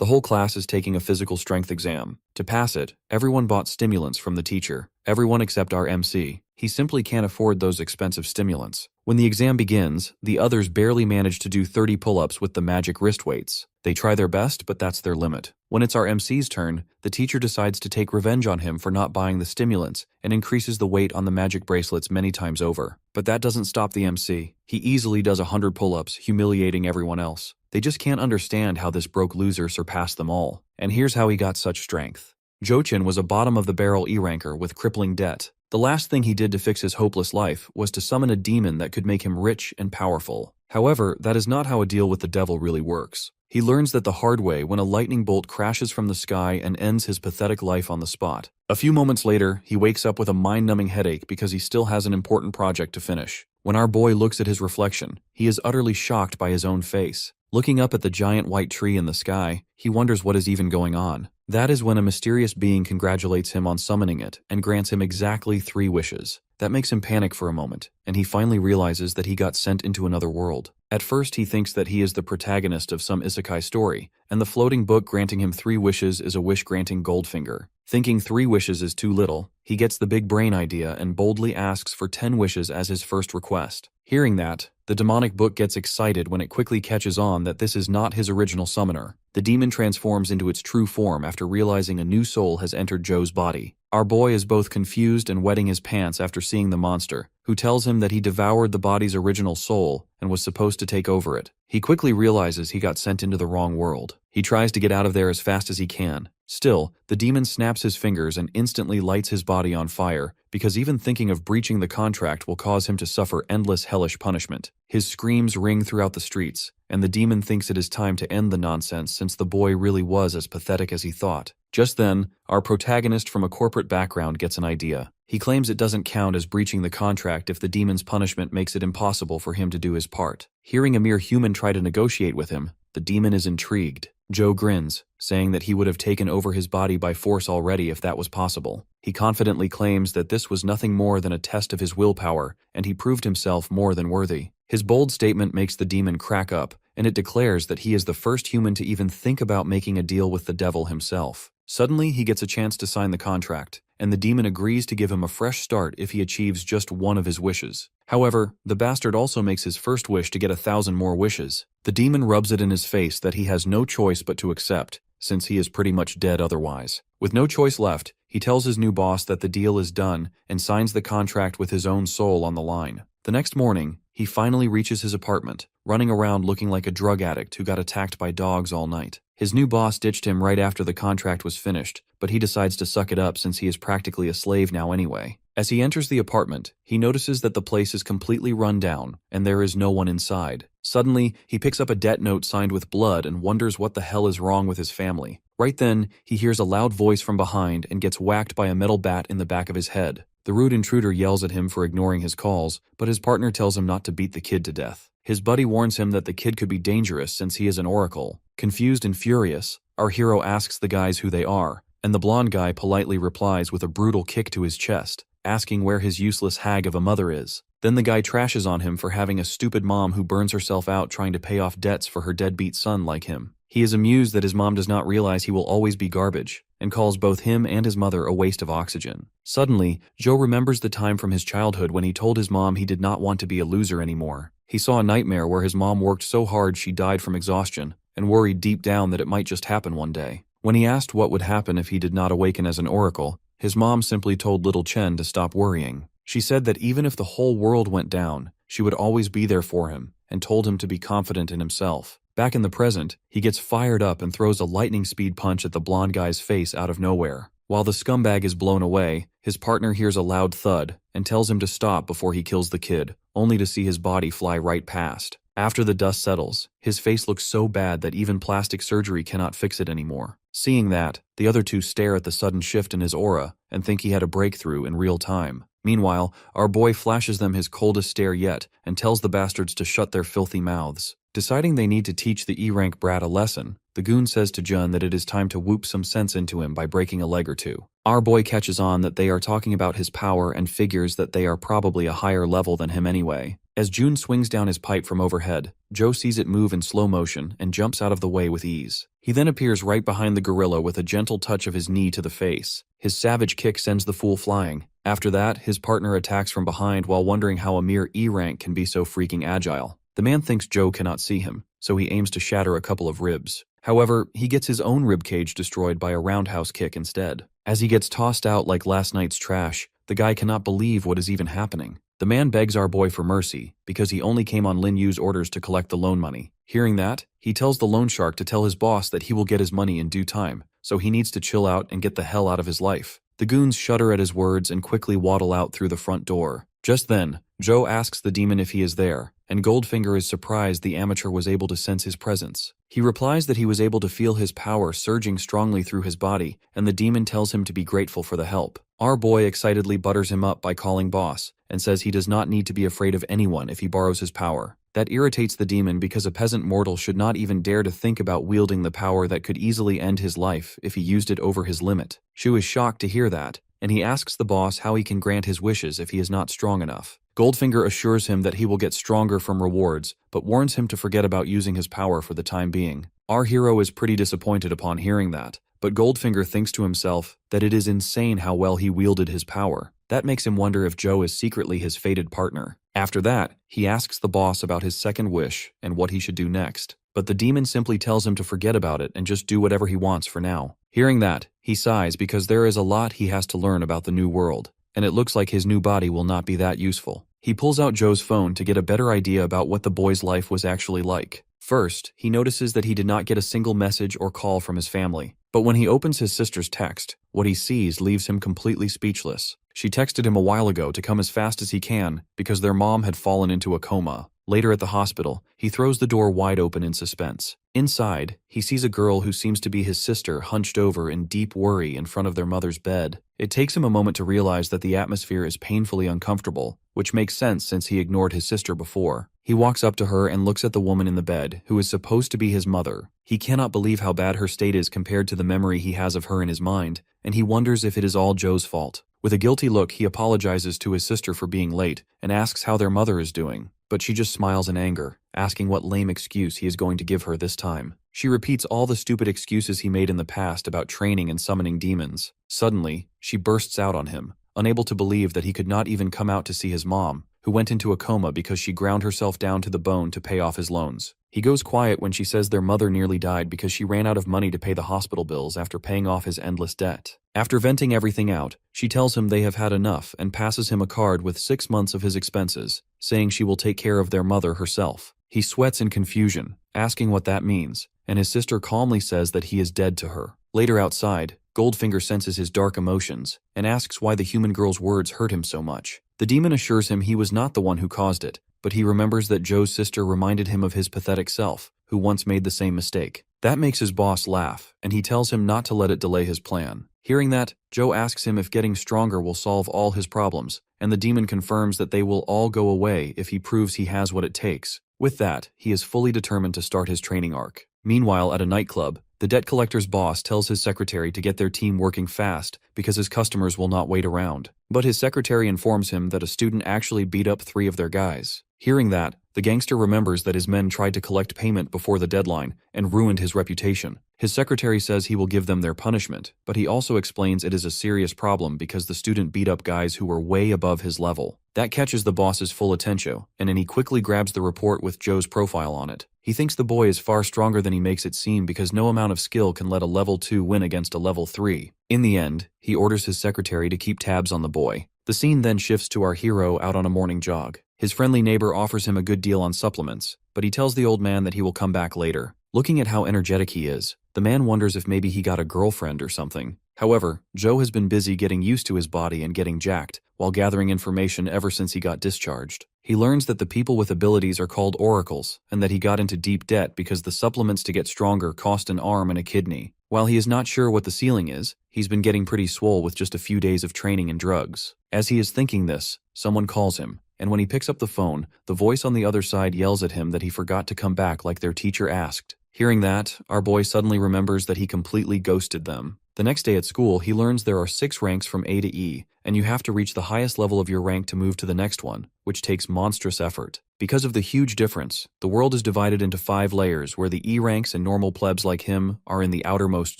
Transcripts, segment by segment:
The whole class is taking a physical strength exam. To pass it, everyone bought stimulants from the teacher. Everyone except our MC. He simply can't afford those expensive stimulants. When the exam begins, the others barely manage to do 30 pull-ups with the magic wrist weights. They try their best, but that's their limit. When it's our MC's turn, the teacher decides to take revenge on him for not buying the stimulants and increases the weight on the magic bracelets many times over. But that doesn't stop the MC. He easily does 100 pull-ups, humiliating everyone else. They just can't understand how this broke loser surpassed them all. And here's how he got such strength. Jochin was a bottom-of-the-barrel E-ranker with crippling debt. The last thing he did to fix his hopeless life was to summon a demon that could make him rich and powerful. However, that is not how a deal with the devil really works. He learns that the hard way when a lightning bolt crashes from the sky and ends his pathetic life on the spot. A few moments later, he wakes up with a mind-numbing headache because he still has an important project to finish. When our boy looks at his reflection, he is utterly shocked by his own face. Looking up at the giant white tree in the sky, he wonders what is even going on. That is when a mysterious being congratulates him on summoning it and grants him exactly 3 wishes. That makes him panic for a moment, and he finally realizes that he got sent into another world. At first, he thinks that he is the protagonist of some isekai story, and the floating book granting him 3 wishes is a wish-granting Goldfinger. Thinking 3 wishes is too little, he gets the big brain idea and boldly asks for 10 wishes as his first request. Hearing that, the demonic book gets excited when it quickly catches on that this is not his original summoner. The demon transforms into its true form after realizing a new soul has entered Joe's body. Our boy is both confused and wetting his pants after seeing the monster, who tells him that he devoured the body's original soul and was supposed to take over it. He quickly realizes he got sent into the wrong world. He tries to get out of there as fast as he can. Still, the demon snaps his fingers and instantly lights his body on fire, because even thinking of breaching the contract will cause him to suffer endless hellish punishment. His screams ring throughout the streets, and the demon thinks it is time to end the nonsense since the boy really was as pathetic as he thought. Just then, our protagonist from a corporate background gets an idea. He claims it doesn't count as breaching the contract if the demon's punishment makes it impossible for him to do his part. Hearing a mere human try to negotiate with him, the demon is intrigued. Joe grins, saying that he would have taken over his body by force already if that was possible. He confidently claims that this was nothing more than a test of his willpower, and he proved himself more than worthy. His bold statement makes the demon crack up, and it declares that he is the first human to even think about making a deal with the devil himself. Suddenly, he gets a chance to sign the contract, and the demon agrees to give him a fresh start if he achieves just one of his wishes. However, the bastard also makes his first wish to get 1,000 more wishes. The demon rubs it in his face that he has no choice but to accept, since he is pretty much dead otherwise. With no choice left, he tells his new boss that the deal is done and signs the contract with his own soul on the line. The next morning, he finally reaches his apartment, running around looking like a drug addict who got attacked by dogs all night. His new boss ditched him right after the contract was finished, but he decides to suck it up since he is practically a slave now anyway. As he enters the apartment, he notices that the place is completely run down, and there is no one inside. Suddenly, he picks up a debt note signed with blood and wonders what the hell is wrong with his family. Right then, he hears a loud voice from behind and gets whacked by a metal bat in the back of his head. The rude intruder yells at him for ignoring his calls, but his partner tells him not to beat the kid to death. His buddy warns him that the kid could be dangerous since he is an oracle. Confused and furious, our hero asks the guys who they are, and the blonde guy politely replies with a brutal kick to his chest, asking where his useless hag of a mother is. Then the guy trashes on him for having a stupid mom who burns herself out trying to pay off debts for her deadbeat son like him. He is amused that his mom does not realize he will always be garbage, and calls both him and his mother a waste of oxygen. Suddenly, Joe remembers the time from his childhood when he told his mom he did not want to be a loser anymore. He saw a nightmare where his mom worked so hard she died from exhaustion, and worried deep down that it might just happen one day. When he asked what would happen if he did not awaken as an oracle, his mom simply told little Chen to stop worrying. She said that even if the whole world went down, she would always be there for him, and told him to be confident in himself. Back in the present, he gets fired up and throws a lightning speed punch at the blonde guy's face out of nowhere. While the scumbag is blown away, his partner hears a loud thud and tells him to stop before he kills the kid, only to see his body fly right past. After the dust settles, his face looks so bad that even plastic surgery cannot fix it anymore. Seeing that, the other two stare at the sudden shift in his aura and think he had a breakthrough in real time. Meanwhile, our boy flashes them his coldest stare yet and tells the bastards to shut their filthy mouths. Deciding they need to teach the E-rank brat a lesson, the goon says to Jun that it is time to whoop some sense into him by breaking a leg or two. Our boy catches on that they are talking about his power and figures that they are probably a higher level than him anyway. As Jun swings down his pipe from overhead, Joe sees it move in slow motion and jumps out of the way with ease. He then appears right behind the gorilla with a gentle touch of his knee to the face. His savage kick sends the fool flying. After that, his partner attacks from behind while wondering how a mere E rank can be so freaking agile. The man thinks Joe cannot see him, so he aims to shatter a couple of ribs. However, he gets his own ribcage destroyed by a roundhouse kick instead. As he gets tossed out like last night's trash, the guy cannot believe what is even happening. The man begs our boy for mercy because he only came on Lin Yu's orders to collect the loan money. Hearing that, he tells the loan shark to tell his boss that he will get his money in due time, so he needs to chill out and get the hell out of his life. The goons shudder at his words and quickly waddle out through the front door. Just then, Joe asks the demon if he is there, and Goldfinger is surprised the amateur was able to sense his presence. He replies that he was able to feel his power surging strongly through his body, and the demon tells him to be grateful for the help. Our boy excitedly butters him up by calling boss, and says he does not need to be afraid of anyone if he borrows his power. That irritates the demon because a peasant mortal should not even dare to think about wielding the power that could easily end his life if he used it over his limit. Shu is shocked to hear that, and he asks the boss how he can grant his wishes if he is not strong enough. Goldfinger assures him that he will get stronger from rewards, but warns him to forget about using his power for the time being. Our hero is pretty disappointed upon hearing that, but Goldfinger thinks to himself that it is insane how well he wielded his power. That makes him wonder if Joe is secretly his fated partner. After that, he asks the boss about his second wish and what he should do next, but the demon simply tells him to forget about it and just do whatever he wants for now. Hearing that, he sighs because there is a lot he has to learn about the new world, and it looks like his new body will not be that useful. He pulls out Joe's phone to get a better idea about what the boy's life was actually like. First, he notices that he did not get a single message or call from his family, but when he opens his sister's text, what he sees leaves him completely speechless. She texted him a while ago to come as fast as he can because their mom had fallen into a coma. Later at the hospital, he throws the door wide open in suspense. Inside, he sees a girl who seems to be his sister hunched over in deep worry in front of their mother's bed. It takes him a moment to realize that the atmosphere is painfully uncomfortable, which makes sense since he ignored his sister before. He walks up to her and looks at the woman in the bed, who is supposed to be his mother. He cannot believe how bad her state is compared to the memory he has of her in his mind, and he wonders if it is all Joe's fault. With a guilty look, he apologizes to his sister for being late and asks how their mother is doing, but she just smiles in anger, asking what lame excuse he is going to give her this time. She repeats all the stupid excuses he made in the past about training and summoning demons. Suddenly, she bursts out on him, unable to believe that he could not even come out to see his mom, who went into a coma because she ground herself down to the bone to pay off his loans. He goes quiet when she says their mother nearly died because she ran out of money to pay the hospital bills after paying off his endless debt. After venting everything out, she tells him they have had enough and passes him a card with 6 months of his expenses, saying she will take care of their mother herself. He sweats in confusion, asking what that means, and his sister calmly says that he is dead to her. Later outside, Goldfinger senses his dark emotions and asks why the human girl's words hurt him so much. The demon assures him he was not the one who caused it, but he remembers that Joe's sister reminded him of his pathetic self, who once made the same mistake. That makes his boss laugh, and he tells him not to let it delay his plan. Hearing that, Joe asks him if getting stronger will solve all his problems, and the demon confirms that they will all go away if he proves he has what it takes. With that, he is fully determined to start his training arc. Meanwhile, at a nightclub, the debt collector's boss tells his secretary to get their team working fast because his customers will not wait around. But his secretary informs him that a student actually beat up 3 of their guys. Hearing that, the gangster remembers that his men tried to collect payment before the deadline and ruined his reputation. His secretary says he will give them their punishment, but he also explains it is a serious problem because the student beat up guys who were way above his level. That catches the boss's full attention, and then he quickly grabs the report with Joe's profile on it. He thinks the boy is far stronger than he makes it seem because no amount of skill can let a level 2 win against a level 3. In the end, he orders his secretary to keep tabs on the boy. The scene then shifts to our hero out on a morning jog. His friendly neighbor offers him a good deal on supplements, but he tells the old man that he will come back later. Looking at how energetic he is, the man wonders if maybe he got a girlfriend or something. However, Joe has been busy getting used to his body and getting jacked, while gathering information ever since he got discharged. He learns that the people with abilities are called oracles, and that he got into deep debt because the supplements to get stronger cost an arm and a kidney. While he is not sure what the ceiling is, he's been getting pretty swole with just a few days of training and drugs. As he is thinking this, someone calls him, and when he picks up the phone, the voice on the other side yells at him that he forgot to come back like their teacher asked. Hearing that, our boy suddenly remembers that he completely ghosted them. The next day at school, he learns there are 6 ranks from A to E, and you have to reach the highest level of your rank to move to the next one, which takes monstrous effort. Because of the huge difference, the world is divided into 5 layers where the E ranks and normal plebs like him are in the outermost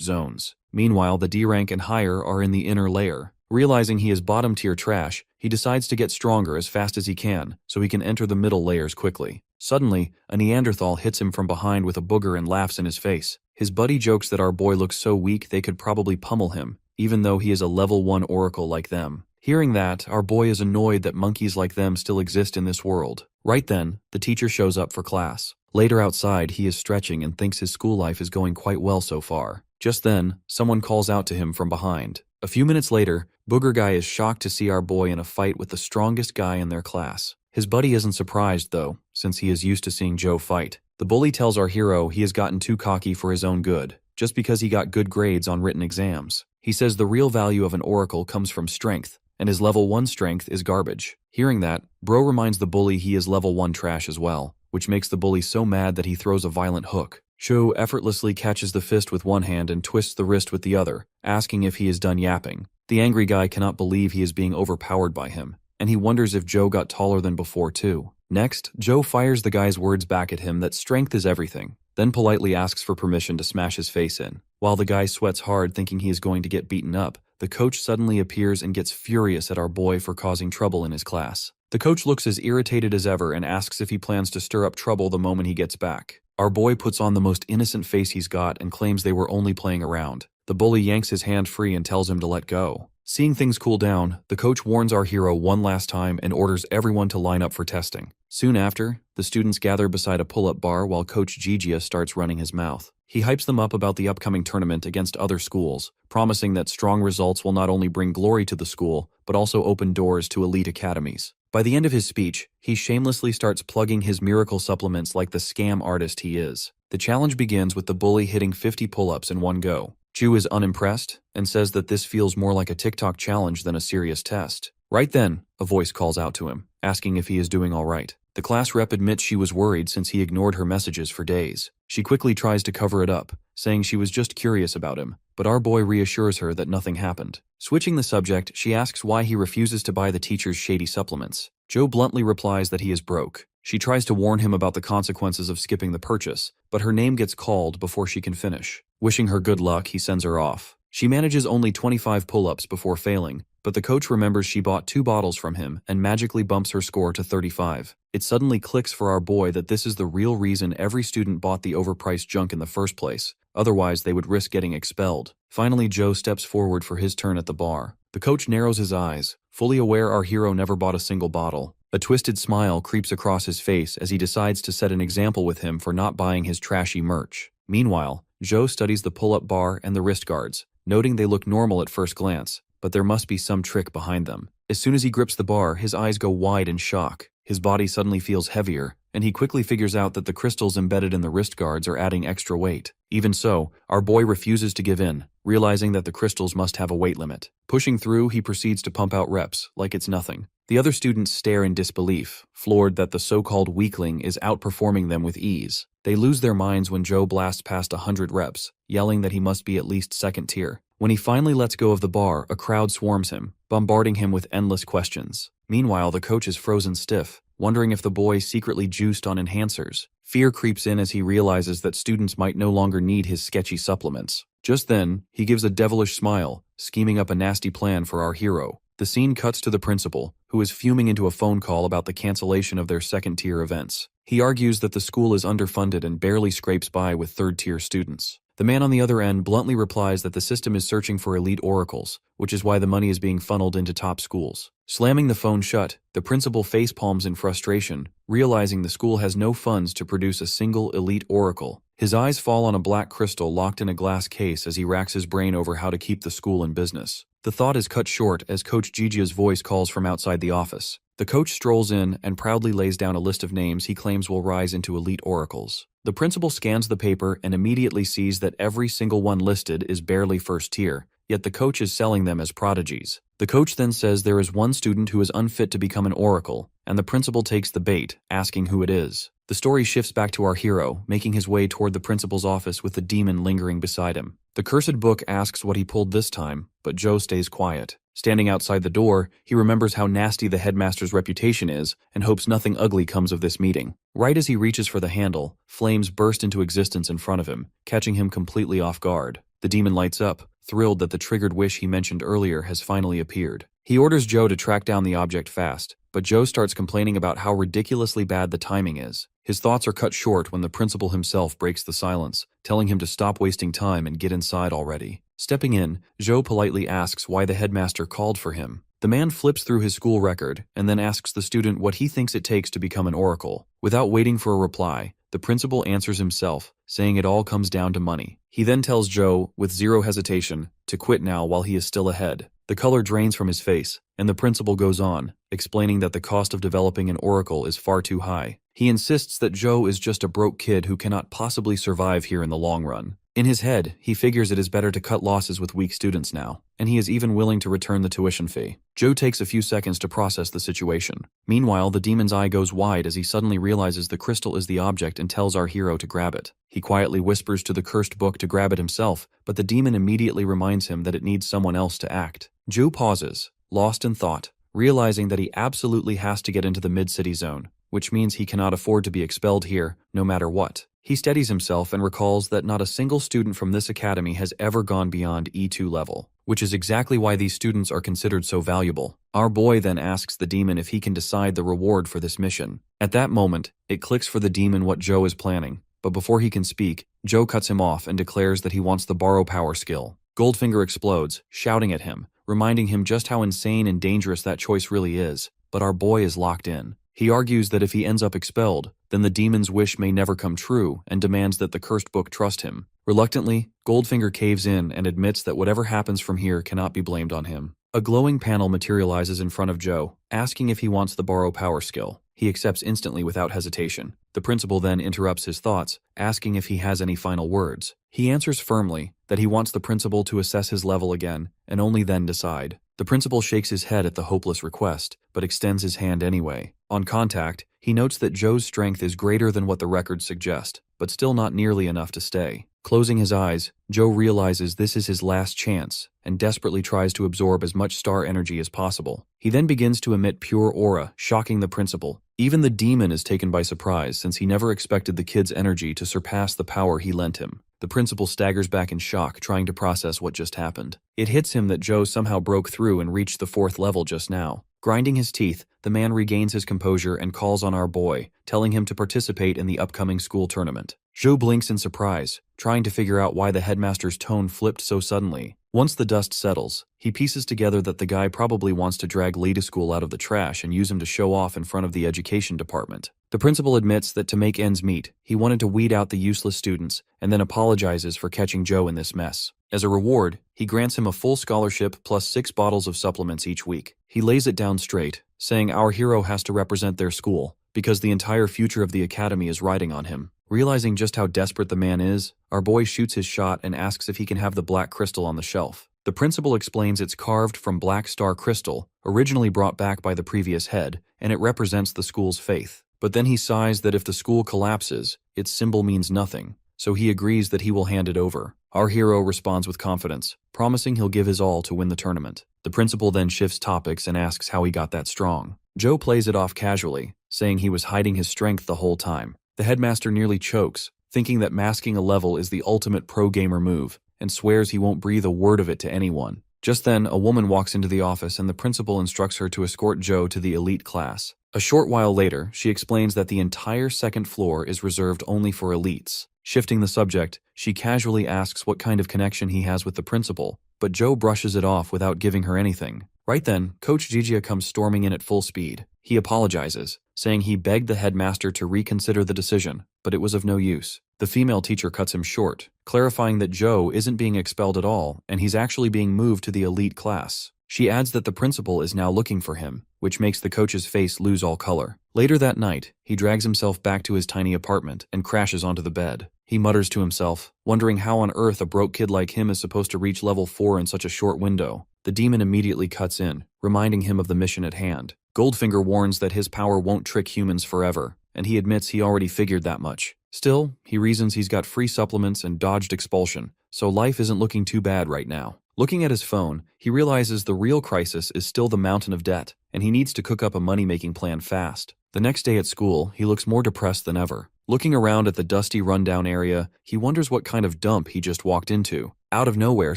zones. Meanwhile, the D rank and higher are in the inner layer. Realizing he is bottom-tier trash, he decides to get stronger as fast as he can, so he can enter the middle layers quickly. Suddenly, a Neanderthal hits him from behind with a booger and laughs in his face. His buddy jokes that our boy looks so weak they could probably pummel him, even though he is a level 1 oracle like them. Hearing that, our boy is annoyed that monkeys like them still exist in this world. Right then, the teacher shows up for class. Later outside, he is stretching and thinks his school life is going quite well so far. Just then, someone calls out to him from behind. A few minutes later, Booger Guy is shocked to see our boy in a fight with the strongest guy in their class. His buddy isn't surprised, though, since he is used to seeing Joe fight. The bully tells our hero he has gotten too cocky for his own good, just because he got good grades on written exams. He says the real value of an oracle comes from strength, and his level 1 strength is garbage. Hearing that, Bro reminds the bully he is level 1 trash as well, which makes the bully so mad that he throws a violent hook. Joe effortlessly catches the fist with one hand and twists the wrist with the other, asking if he is done yapping. The angry guy cannot believe he is being overpowered by him, and he wonders if Joe got taller than before too. Next, Joe fires the guy's words back at him that strength is everything, then politely asks for permission to smash his face in. While the guy sweats hard thinking he is going to get beaten up, the coach suddenly appears and gets furious at our boy for causing trouble in his class. The coach looks as irritated as ever and asks if he plans to stir up trouble the moment he gets back. Our boy puts on the most innocent face he's got and claims they were only playing around. The bully yanks his hand free and tells him to let go. Seeing things cool down, the coach warns our hero one last time and orders everyone to line up for testing. Soon after, the students gather beside a pull-up bar while Coach Gigia starts running his mouth. He hypes them up about the upcoming tournament against other schools, promising that strong results will not only bring glory to the school, but also open doors to elite academies. By the end of his speech, he shamelessly starts plugging his miracle supplements like the scam artist he is. The challenge begins with the bully hitting 50 pull-ups in one go. Chu is unimpressed and says that this feels more like a TikTok challenge than a serious test. Right then, a voice calls out to him, asking if he is doing all right. The class rep admits she was worried since he ignored her messages for days. She quickly tries to cover it up, saying she was just curious about him, but our boy reassures her that nothing happened. Switching the subject, she asks why he refuses to buy the teacher's shady supplements. Joe bluntly replies that he is broke. She tries to warn him about the consequences of skipping the purchase, but her name gets called before she can finish. Wishing her good luck, he sends her off. She manages only 25 pull-ups before failing, but the coach remembers she bought 2 bottles from him and magically bumps her score to 35. It suddenly clicks for our boy that this is the real reason every student bought the overpriced junk in the first place. Otherwise, they would risk getting expelled. Finally, Joe steps forward for his turn at the bar. The coach narrows his eyes, fully aware our hero never bought a single bottle. A twisted smile creeps across his face as he decides to set an example with him for not buying his trashy merch. Meanwhile, Joe studies the pull-up bar and the wrist guards, noting they look normal at first glance, but there must be some trick behind them. As soon as he grips the bar, his eyes go wide in shock. His body suddenly feels heavier, and he quickly figures out that the crystals embedded in the wrist guards are adding extra weight. Even so, our boy refuses to give in, realizing that the crystals must have a weight limit. Pushing through, he proceeds to pump out reps, like it's nothing. The other students stare in disbelief, floored that the so-called weakling is outperforming them with ease. They lose their minds when Joe blasts past 100 reps, yelling that he must be at least second tier. When he finally lets go of the bar, a crowd swarms him, bombarding him with endless questions. Meanwhile, the coach is frozen stiff, wondering if the boy secretly juiced on enhancers. Fear creeps in as he realizes that students might no longer need his sketchy supplements. Just then, he gives a devilish smile, scheming up a nasty plan for our hero. The scene cuts to the principal, who is fuming into a phone call about the cancellation of their second-tier events. He argues that the school is underfunded and barely scrapes by with third-tier students. The man on the other end bluntly replies that the system is searching for elite oracles, which is why the money is being funneled into top schools. Slamming the phone shut, the principal facepalms in frustration, realizing the school has no funds to produce a single elite oracle. His eyes fall on a black crystal locked in a glass case as he racks his brain over how to keep the school in business. The thought is cut short as Coach Gigia's voice calls from outside the office. The coach strolls in and proudly lays down a list of names he claims will rise into elite oracles. The principal scans the paper and immediately sees that every single one listed is barely first tier, yet the coach is selling them as prodigies. The coach then says there is one student who is unfit to become an oracle, and the principal takes the bait, asking who it is. The story shifts back to our hero, making his way toward the principal's office with the demon lingering beside him. The cursed book asks what he pulled this time, but Joe stays quiet. Standing outside the door, he remembers how nasty the headmaster's reputation is and hopes nothing ugly comes of this meeting. Right as he reaches for the handle, flames burst into existence in front of him, catching him completely off guard. The demon lights up, thrilled that the triggered wish he mentioned earlier has finally appeared. He orders Joe to track down the object fast, but Joe starts complaining about how ridiculously bad the timing is. His thoughts are cut short when the principal himself breaks the silence, telling him to stop wasting time and get inside already. Stepping in, Joe politely asks why the headmaster called for him. The man flips through his school record and then asks the student what he thinks it takes to become an oracle. Without waiting for a reply, the principal answers himself, saying it all comes down to money. He then tells Joe, with zero hesitation, to quit now while he is still ahead. The color drains from his face, and the principal goes on, explaining that the cost of developing an oracle is far too high. He insists that Joe is just a broke kid who cannot possibly survive here in the long run. In his head, he figures it is better to cut losses with weak students now, and he is even willing to return the tuition fee. Joe takes a few seconds to process the situation. Meanwhile, the demon's eye goes wide as he suddenly realizes the crystal is the object and tells our hero to grab it. He quietly whispers to the cursed book to grab it himself, but the demon immediately reminds him that it needs someone else to act. Joe pauses, lost in thought, realizing that he absolutely has to get into the mid-city zone, which means he cannot afford to be expelled here, no matter what. He steadies himself and recalls that not a single student from this academy has ever gone beyond E2 level, which is exactly why these students are considered so valuable. Our boy then asks the demon if he can decide the reward for this mission. At that moment, it clicks for the demon what Joe is planning, but before he can speak, Joe cuts him off and declares that he wants the borrow power skill. Goldfinger explodes, shouting at him, reminding him just how insane and dangerous that choice really is, but our boy is locked in. He argues that if he ends up expelled, then the demon's wish may never come true and demands that the cursed book trust him. Reluctantly, Goldfinger caves in and admits that whatever happens from here cannot be blamed on him. A glowing panel materializes in front of Joe, asking if he wants the borrow power skill. He accepts instantly without hesitation. The principal then interrupts his thoughts, asking if he has any final words. He answers firmly that he wants the principal to assess his level again and only then decide. The principal shakes his head at the hopeless request, but extends his hand anyway. On contact, he notes that Joe's strength is greater than what the records suggest, but still not nearly enough to stay. Closing his eyes, Joe realizes this is his last chance and desperately tries to absorb as much star energy as possible. He then begins to emit pure aura, shocking the principal. Even the demon is taken by surprise since he never expected the kid's energy to surpass the power he lent him. The principal staggers back in shock, trying to process what just happened. It hits him that Joe somehow broke through and reached the 4th level just now. Grinding his teeth, the man regains his composure and calls on our boy, telling him to participate in the upcoming school tournament. Joe blinks in surprise, trying to figure out why the headmaster's tone flipped so suddenly. Once the dust settles, he pieces together that the guy probably wants to drag Lee to school out of the trash and use him to show off in front of the education department. The principal admits that to make ends meet, he wanted to weed out the useless students and then apologizes for catching Joe in this mess. As a reward, he grants him a full scholarship plus 6 bottles of supplements each week. He lays it down straight, saying our hero has to represent their school because the entire future of the academy is riding on him. Realizing just how desperate the man is, our boy shoots his shot and asks if he can have the black crystal on the shelf. The principal explains it's carved from black star crystal, originally brought back by the previous head, and it represents the school's faith. But then he sighs that if the school collapses, its symbol means nothing, so he agrees that he will hand it over. Our hero responds with confidence, promising he'll give his all to win the tournament. The principal then shifts topics and asks how he got that strong. Joe plays it off casually, saying he was hiding his strength the whole time. The headmaster nearly chokes, thinking that masking a level is the ultimate pro-gamer move, and swears he won't breathe a word of it to anyone. Just then, a woman walks into the office and the principal instructs her to escort Joe to the elite class. A short while later, she explains that the entire 2nd floor is reserved only for elites. Shifting the subject, she casually asks what kind of connection he has with the principal, but Joe brushes it off without giving her anything. Right then, Coach Gigia comes storming in at full speed. He apologizes, saying he begged the headmaster to reconsider the decision, but it was of no use. The female teacher cuts him short, clarifying that Joe isn't being expelled at all and he's actually being moved to the elite class. She adds that the principal is now looking for him, which makes the coach's face lose all color. Later that night, he drags himself back to his tiny apartment and crashes onto the bed. He mutters to himself, wondering how on earth a broke kid like him is supposed to reach level 4 in such a short window. the demon immediately cuts in, reminding him of the mission at hand. Goldfinger warns that his power won't trick humans forever, and he admits he already figured that much. Still, he reasons he's got free supplements and dodged expulsion, so life isn't looking too bad right now. Looking at his phone, he realizes the real crisis is still the mountain of debt, and he needs to cook up a money-making plan fast. The next day at school, he looks more depressed than ever. Looking around at the dusty rundown area, he wonders what kind of dump he just walked into. Out of nowhere,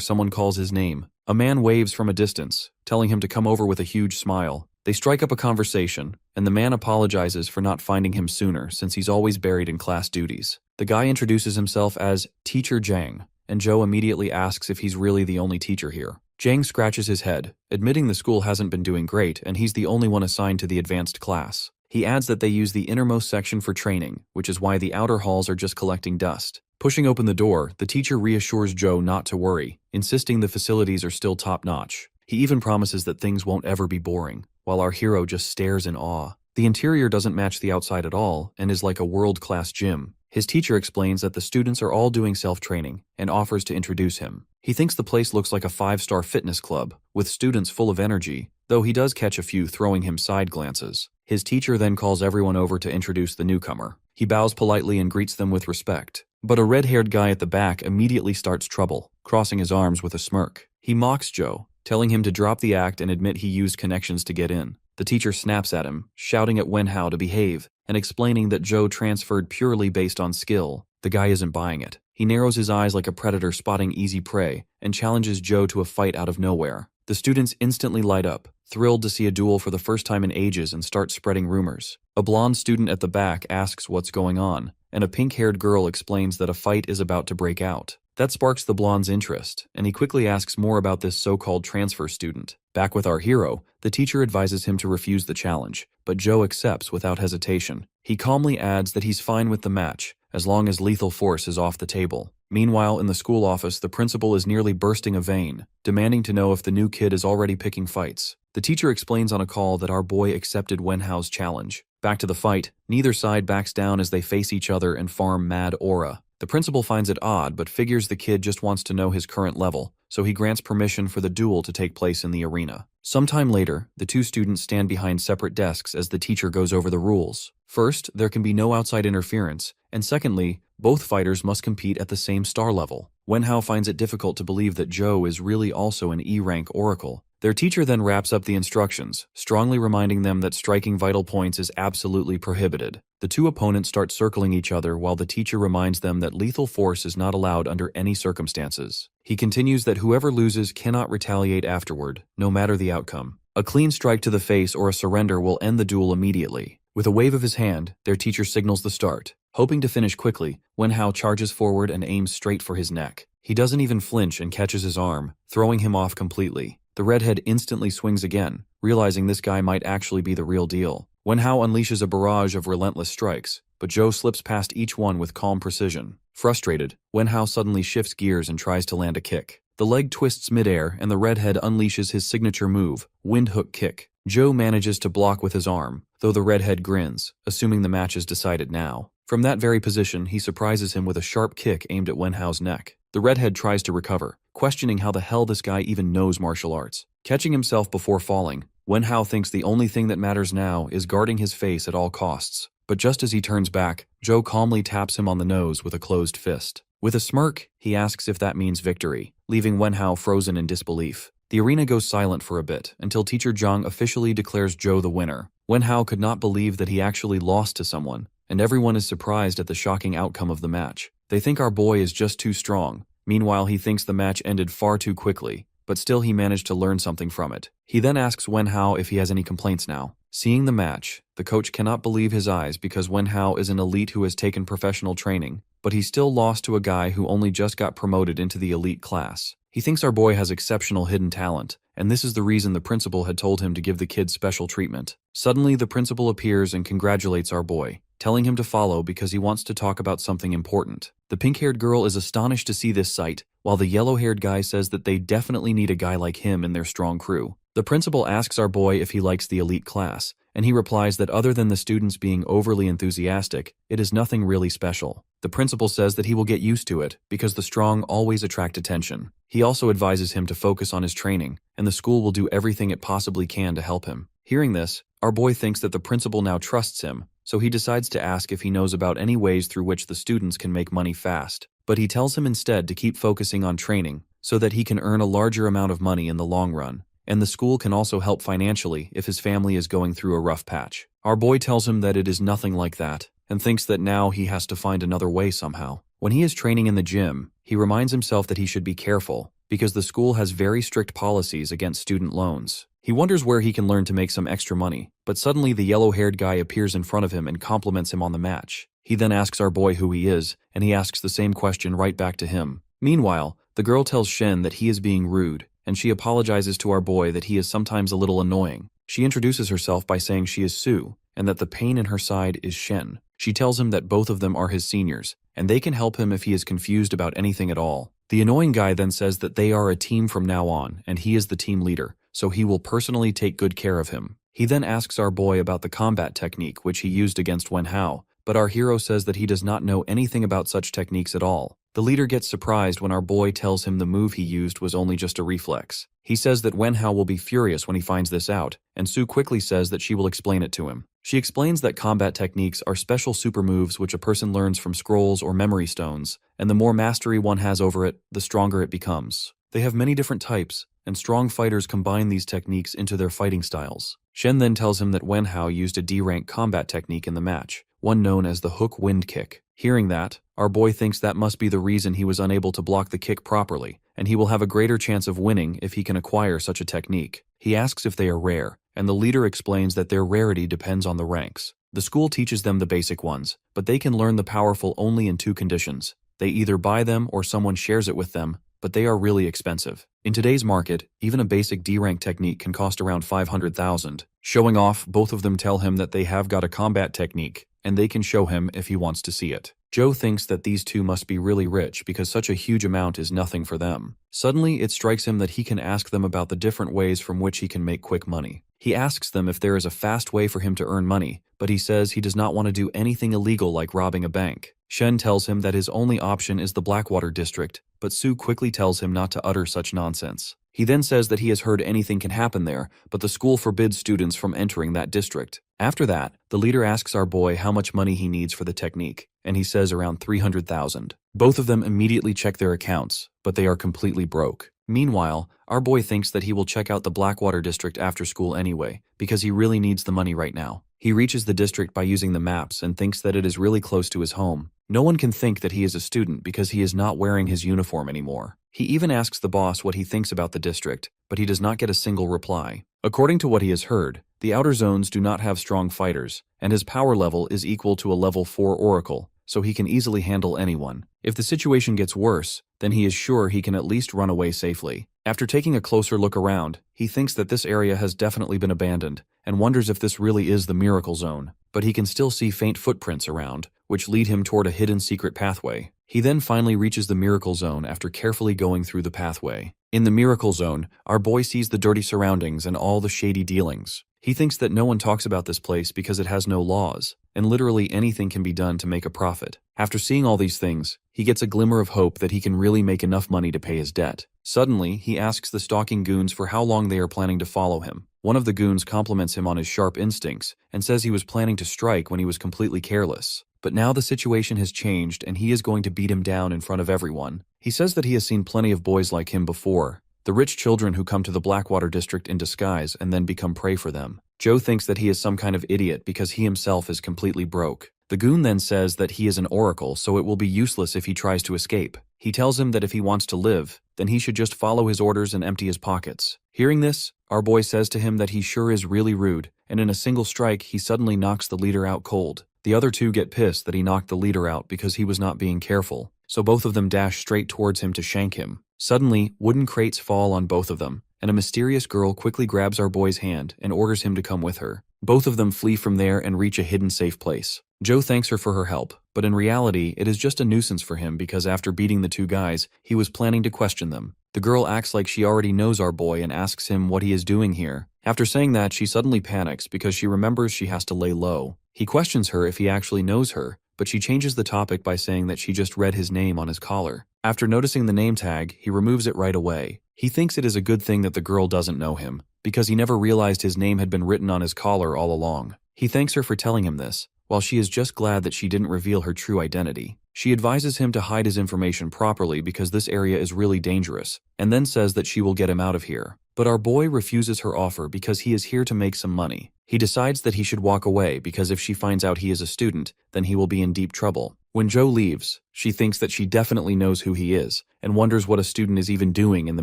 someone calls his name. A man waves from a distance, telling him to come over with a huge smile. They strike up a conversation, and the man apologizes for not finding him sooner since he's always buried in class duties. The guy introduces himself as Teacher Jang, and Joe immediately asks if he's really the only teacher here. Jang scratches his head, admitting the school hasn't been doing great and he's the only one assigned to the advanced class. He adds that they use the innermost section for training, which is why the outer halls are just collecting dust. Pushing open the door, the teacher reassures Joe not to worry, insisting the facilities are still top-notch. He even promises that things won't ever be boring, while our hero just stares in awe. The interior doesn't match the outside at all and is like a world-class gym. His teacher explains that the students are all doing self-training and offers to introduce him. He thinks the place looks like a 5-star fitness club, with students full of energy, though he does catch a few throwing him side glances. His teacher then calls everyone over to introduce the newcomer. He bows politely and greets them with respect. But a red-haired guy at the back immediately starts trouble, crossing his arms with a smirk. He mocks Joe, telling him to drop the act and admit he used connections to get in. The teacher snaps at him, shouting at Wenhao to behave, and explaining that Joe transferred purely based on skill. The guy isn't buying it. He narrows his eyes like a predator spotting easy prey, and challenges Joe to a fight out of nowhere. The students instantly light up, thrilled to see a duel for the first time in ages and start spreading rumors. A blonde student at the back asks what's going on, and a pink-haired girl explains that a fight is about to break out. That sparks the blonde's interest, and he quickly asks more about this so-called transfer student. Back with our hero, the teacher advises him to refuse the challenge, but Joe accepts without hesitation. He calmly adds that he's fine with the match, as long as lethal force is off the table. Meanwhile, in the school office, the principal is nearly bursting a vein, demanding to know if the new kid is already picking fights. The teacher explains on a call that our boy accepted Wenhao's challenge. Back to the fight, neither side backs down as they face each other and farm mad aura. The principal finds it odd but figures the kid just wants to know his current level, so he grants permission for the duel to take place in the arena. Sometime later, the two students stand behind separate desks as the teacher goes over the rules. First, there can be no outside interference, and secondly, both fighters must compete at the same star level. Wenhao finds it difficult to believe that Joe is really also an E-rank oracle. Their teacher then wraps up the instructions, strongly reminding them that striking vital points is absolutely prohibited. The two opponents start circling each other while the teacher reminds them that lethal force is not allowed under any circumstances. He continues that whoever loses cannot retaliate afterward, no matter the outcome. A clean strike to the face or a surrender will end the duel immediately. With a wave of his hand, their teacher signals the start. Hoping to finish quickly, Wenhao charges forward and aims straight for his neck. He doesn't even flinch and catches his arm, throwing him off completely. The redhead instantly swings again, realizing this guy might actually be the real deal. Wenhao unleashes a barrage of relentless strikes, but Joe slips past each one with calm precision. Frustrated, Wenhao suddenly shifts gears and tries to land a kick. The leg twists midair and the redhead unleashes his signature move, wind hook kick. Joe manages to block with his arm, though the redhead grins, assuming the match is decided now. From that very position, he surprises him with a sharp kick aimed at Wenhao's neck. The redhead tries to recover, questioning how the hell this guy even knows martial arts. Catching himself before falling, Wenhao thinks the only thing that matters now is guarding his face at all costs. But just as he turns back, Joe calmly taps him on the nose with a closed fist. With a smirk, he asks if that means victory, leaving Wenhao frozen in disbelief. The arena goes silent for a bit, until Teacher Zhang officially declares Joe the winner. Wenhao could not believe that he actually lost to someone, and everyone is surprised at the shocking outcome of the match. They think our boy is just too strong. Meanwhile, he thinks the match ended far too quickly, but still he managed to learn something from it. He then asks Wenhao if he has any complaints now. Seeing the match, the coach cannot believe his eyes because Wenhao is an elite who has taken professional training, but he still lost to a guy who only just got promoted into the elite class. He thinks our boy has exceptional hidden talent, and this is the reason the principal had told him to give the kid special treatment. Suddenly, the principal appears and congratulates our boy, telling him to follow because he wants to talk about something important. The pink-haired girl is astonished to see this sight, while the yellow-haired guy says that they definitely need a guy like him in their strong crew. The principal asks our boy if he likes the elite class, and he replies that other than the students being overly enthusiastic, it is nothing really special. The principal says that he will get used to it because the strong always attract attention. He also advises him to focus on his training, and the school will do everything it possibly can to help him. Hearing this, our boy thinks that the principal now trusts him, so he decides to ask if he knows about any ways through which the students can make money fast. But he tells him instead to keep focusing on training so that he can earn a larger amount of money in the long run. And the school can also help financially if his family is going through a rough patch. Our boy tells him that it is nothing like that, and thinks that now he has to find another way somehow. When he is training in the gym, he reminds himself that he should be careful, because the school has very strict policies against student loans. He wonders where he can learn to make some extra money, but suddenly the yellow-haired guy appears in front of him and compliments him on the match. He then asks our boy who he is, and he asks the same question right back to him. Meanwhile, the girl tells Shen that he is being rude, and she apologizes to our boy that he is sometimes a little annoying. She introduces herself by saying she is Sue, and that the pain in her side is Shen. She tells him that both of them are his seniors, and they can help him if he is confused about anything at all. The annoying guy then says that they are a team from now on, and he is the team leader, so he will personally take good care of him. He then asks our boy about the combat technique which he used against Wenhao, but our hero says that he does not know anything about such techniques at all. The leader gets surprised when our boy tells him the move he used was only just a reflex. He says that Wenhao will be furious when he finds this out, and Sue quickly says that she will explain it to him. She explains that combat techniques are special super moves which a person learns from scrolls or memory stones, and the more mastery one has over it, the stronger it becomes. They have many different types, and strong fighters combine these techniques into their fighting styles. Shen then tells him that Wenhao used a D-rank combat technique in the match, one known as the hook wind kick. Hearing that, our boy thinks that must be the reason he was unable to block the kick properly, and he will have a greater chance of winning if he can acquire such a technique. He asks if they are rare, and the leader explains that their rarity depends on the ranks. The school teaches them the basic ones, but they can learn the powerful only in two conditions. They either buy them or someone shares it with them, but they are really expensive. In today's market, even a basic D-rank technique can cost around 500,000. Showing off, both of them tell him that they have got a combat technique, and they can show him if he wants to see it. Joe thinks that these two must be really rich because such a huge amount is nothing for them. Suddenly, it strikes him that he can ask them about the different ways from which he can make quick money. He asks them if there is a fast way for him to earn money, but he says he does not want to do anything illegal like robbing a bank. Shen tells him that his only option is the Blackwater district, but Sue quickly tells him not to utter such nonsense. He then says that he has heard anything can happen there, but the school forbids students from entering that district. After that, the leader asks our boy how much money he needs for the technique, and he says around 300,000. Both of them immediately check their accounts, but they are completely broke. Meanwhile, our boy thinks that he will check out the Blackwater district after school anyway, because he really needs the money right now. He reaches the district by using the maps and thinks that it is really close to his home. No one can think that he is a student because he is not wearing his uniform anymore. He even asks the boss what he thinks about the district, but he does not get a single reply. According to what he has heard, the outer zones do not have strong fighters, and his power level is equal to a level 4 oracle, so he can easily handle anyone. If the situation gets worse, then he is sure he can at least run away safely. After taking a closer look around, he thinks that this area has definitely been abandoned, and wonders if this really is the Miracle Zone, but he can still see faint footprints around, which lead him toward a hidden secret pathway. He then finally reaches the Miracle Zone after carefully going through the pathway. In the Miracle Zone, our boy sees the dirty surroundings and all the shady dealings. He thinks that no one talks about this place because it has no laws, and literally anything can be done to make a profit. After seeing all these things, he gets a glimmer of hope that he can really make enough money to pay his debt. Suddenly, he asks the stalking goons for how long they are planning to follow him. One of the goons compliments him on his sharp instincts and says he was planning to strike when he was completely careless. But now the situation has changed and he is going to beat him down in front of everyone. He says that he has seen plenty of boys like him before, the rich children who come to the Blackwater district in disguise and then become prey for them. Joe thinks that he is some kind of idiot because he himself is completely broke. The goon then says that he is an oracle, so it will be useless if he tries to escape. He tells him that if he wants to live, then he should just follow his orders and empty his pockets. Hearing this, our boy says to him that he sure is really rude, and in a single strike he suddenly knocks the leader out cold. The other two get pissed that he knocked the leader out because he was not being careful, so both of them dash straight towards him to shank him. Suddenly, wooden crates fall on both of them, and a mysterious girl quickly grabs our boy's hand and orders him to come with her. Both of them flee from there and reach a hidden safe place. Joe thanks her for her help, but in reality, it is just a nuisance for him because after beating the two guys, he was planning to question them. The girl acts like she already knows our boy and asks him what he is doing here. After saying that, she suddenly panics because she remembers she has to lay low. He questions her if he actually knows her, but she changes the topic by saying that she just read his name on his collar. After noticing the name tag, he removes it right away. He thinks it is a good thing that the girl doesn't know him, because he never realized his name had been written on his collar all along. He thanks her for telling him this, while she is just glad that she didn't reveal her true identity. She advises him to hide his information properly because this area is really dangerous, and then says that she will get him out of here. But our boy refuses her offer because he is here to make some money. He decides that he should walk away because if she finds out he is a student, then he will be in deep trouble. When Joe leaves, she thinks that she definitely knows who he is, and wonders what a student is even doing in the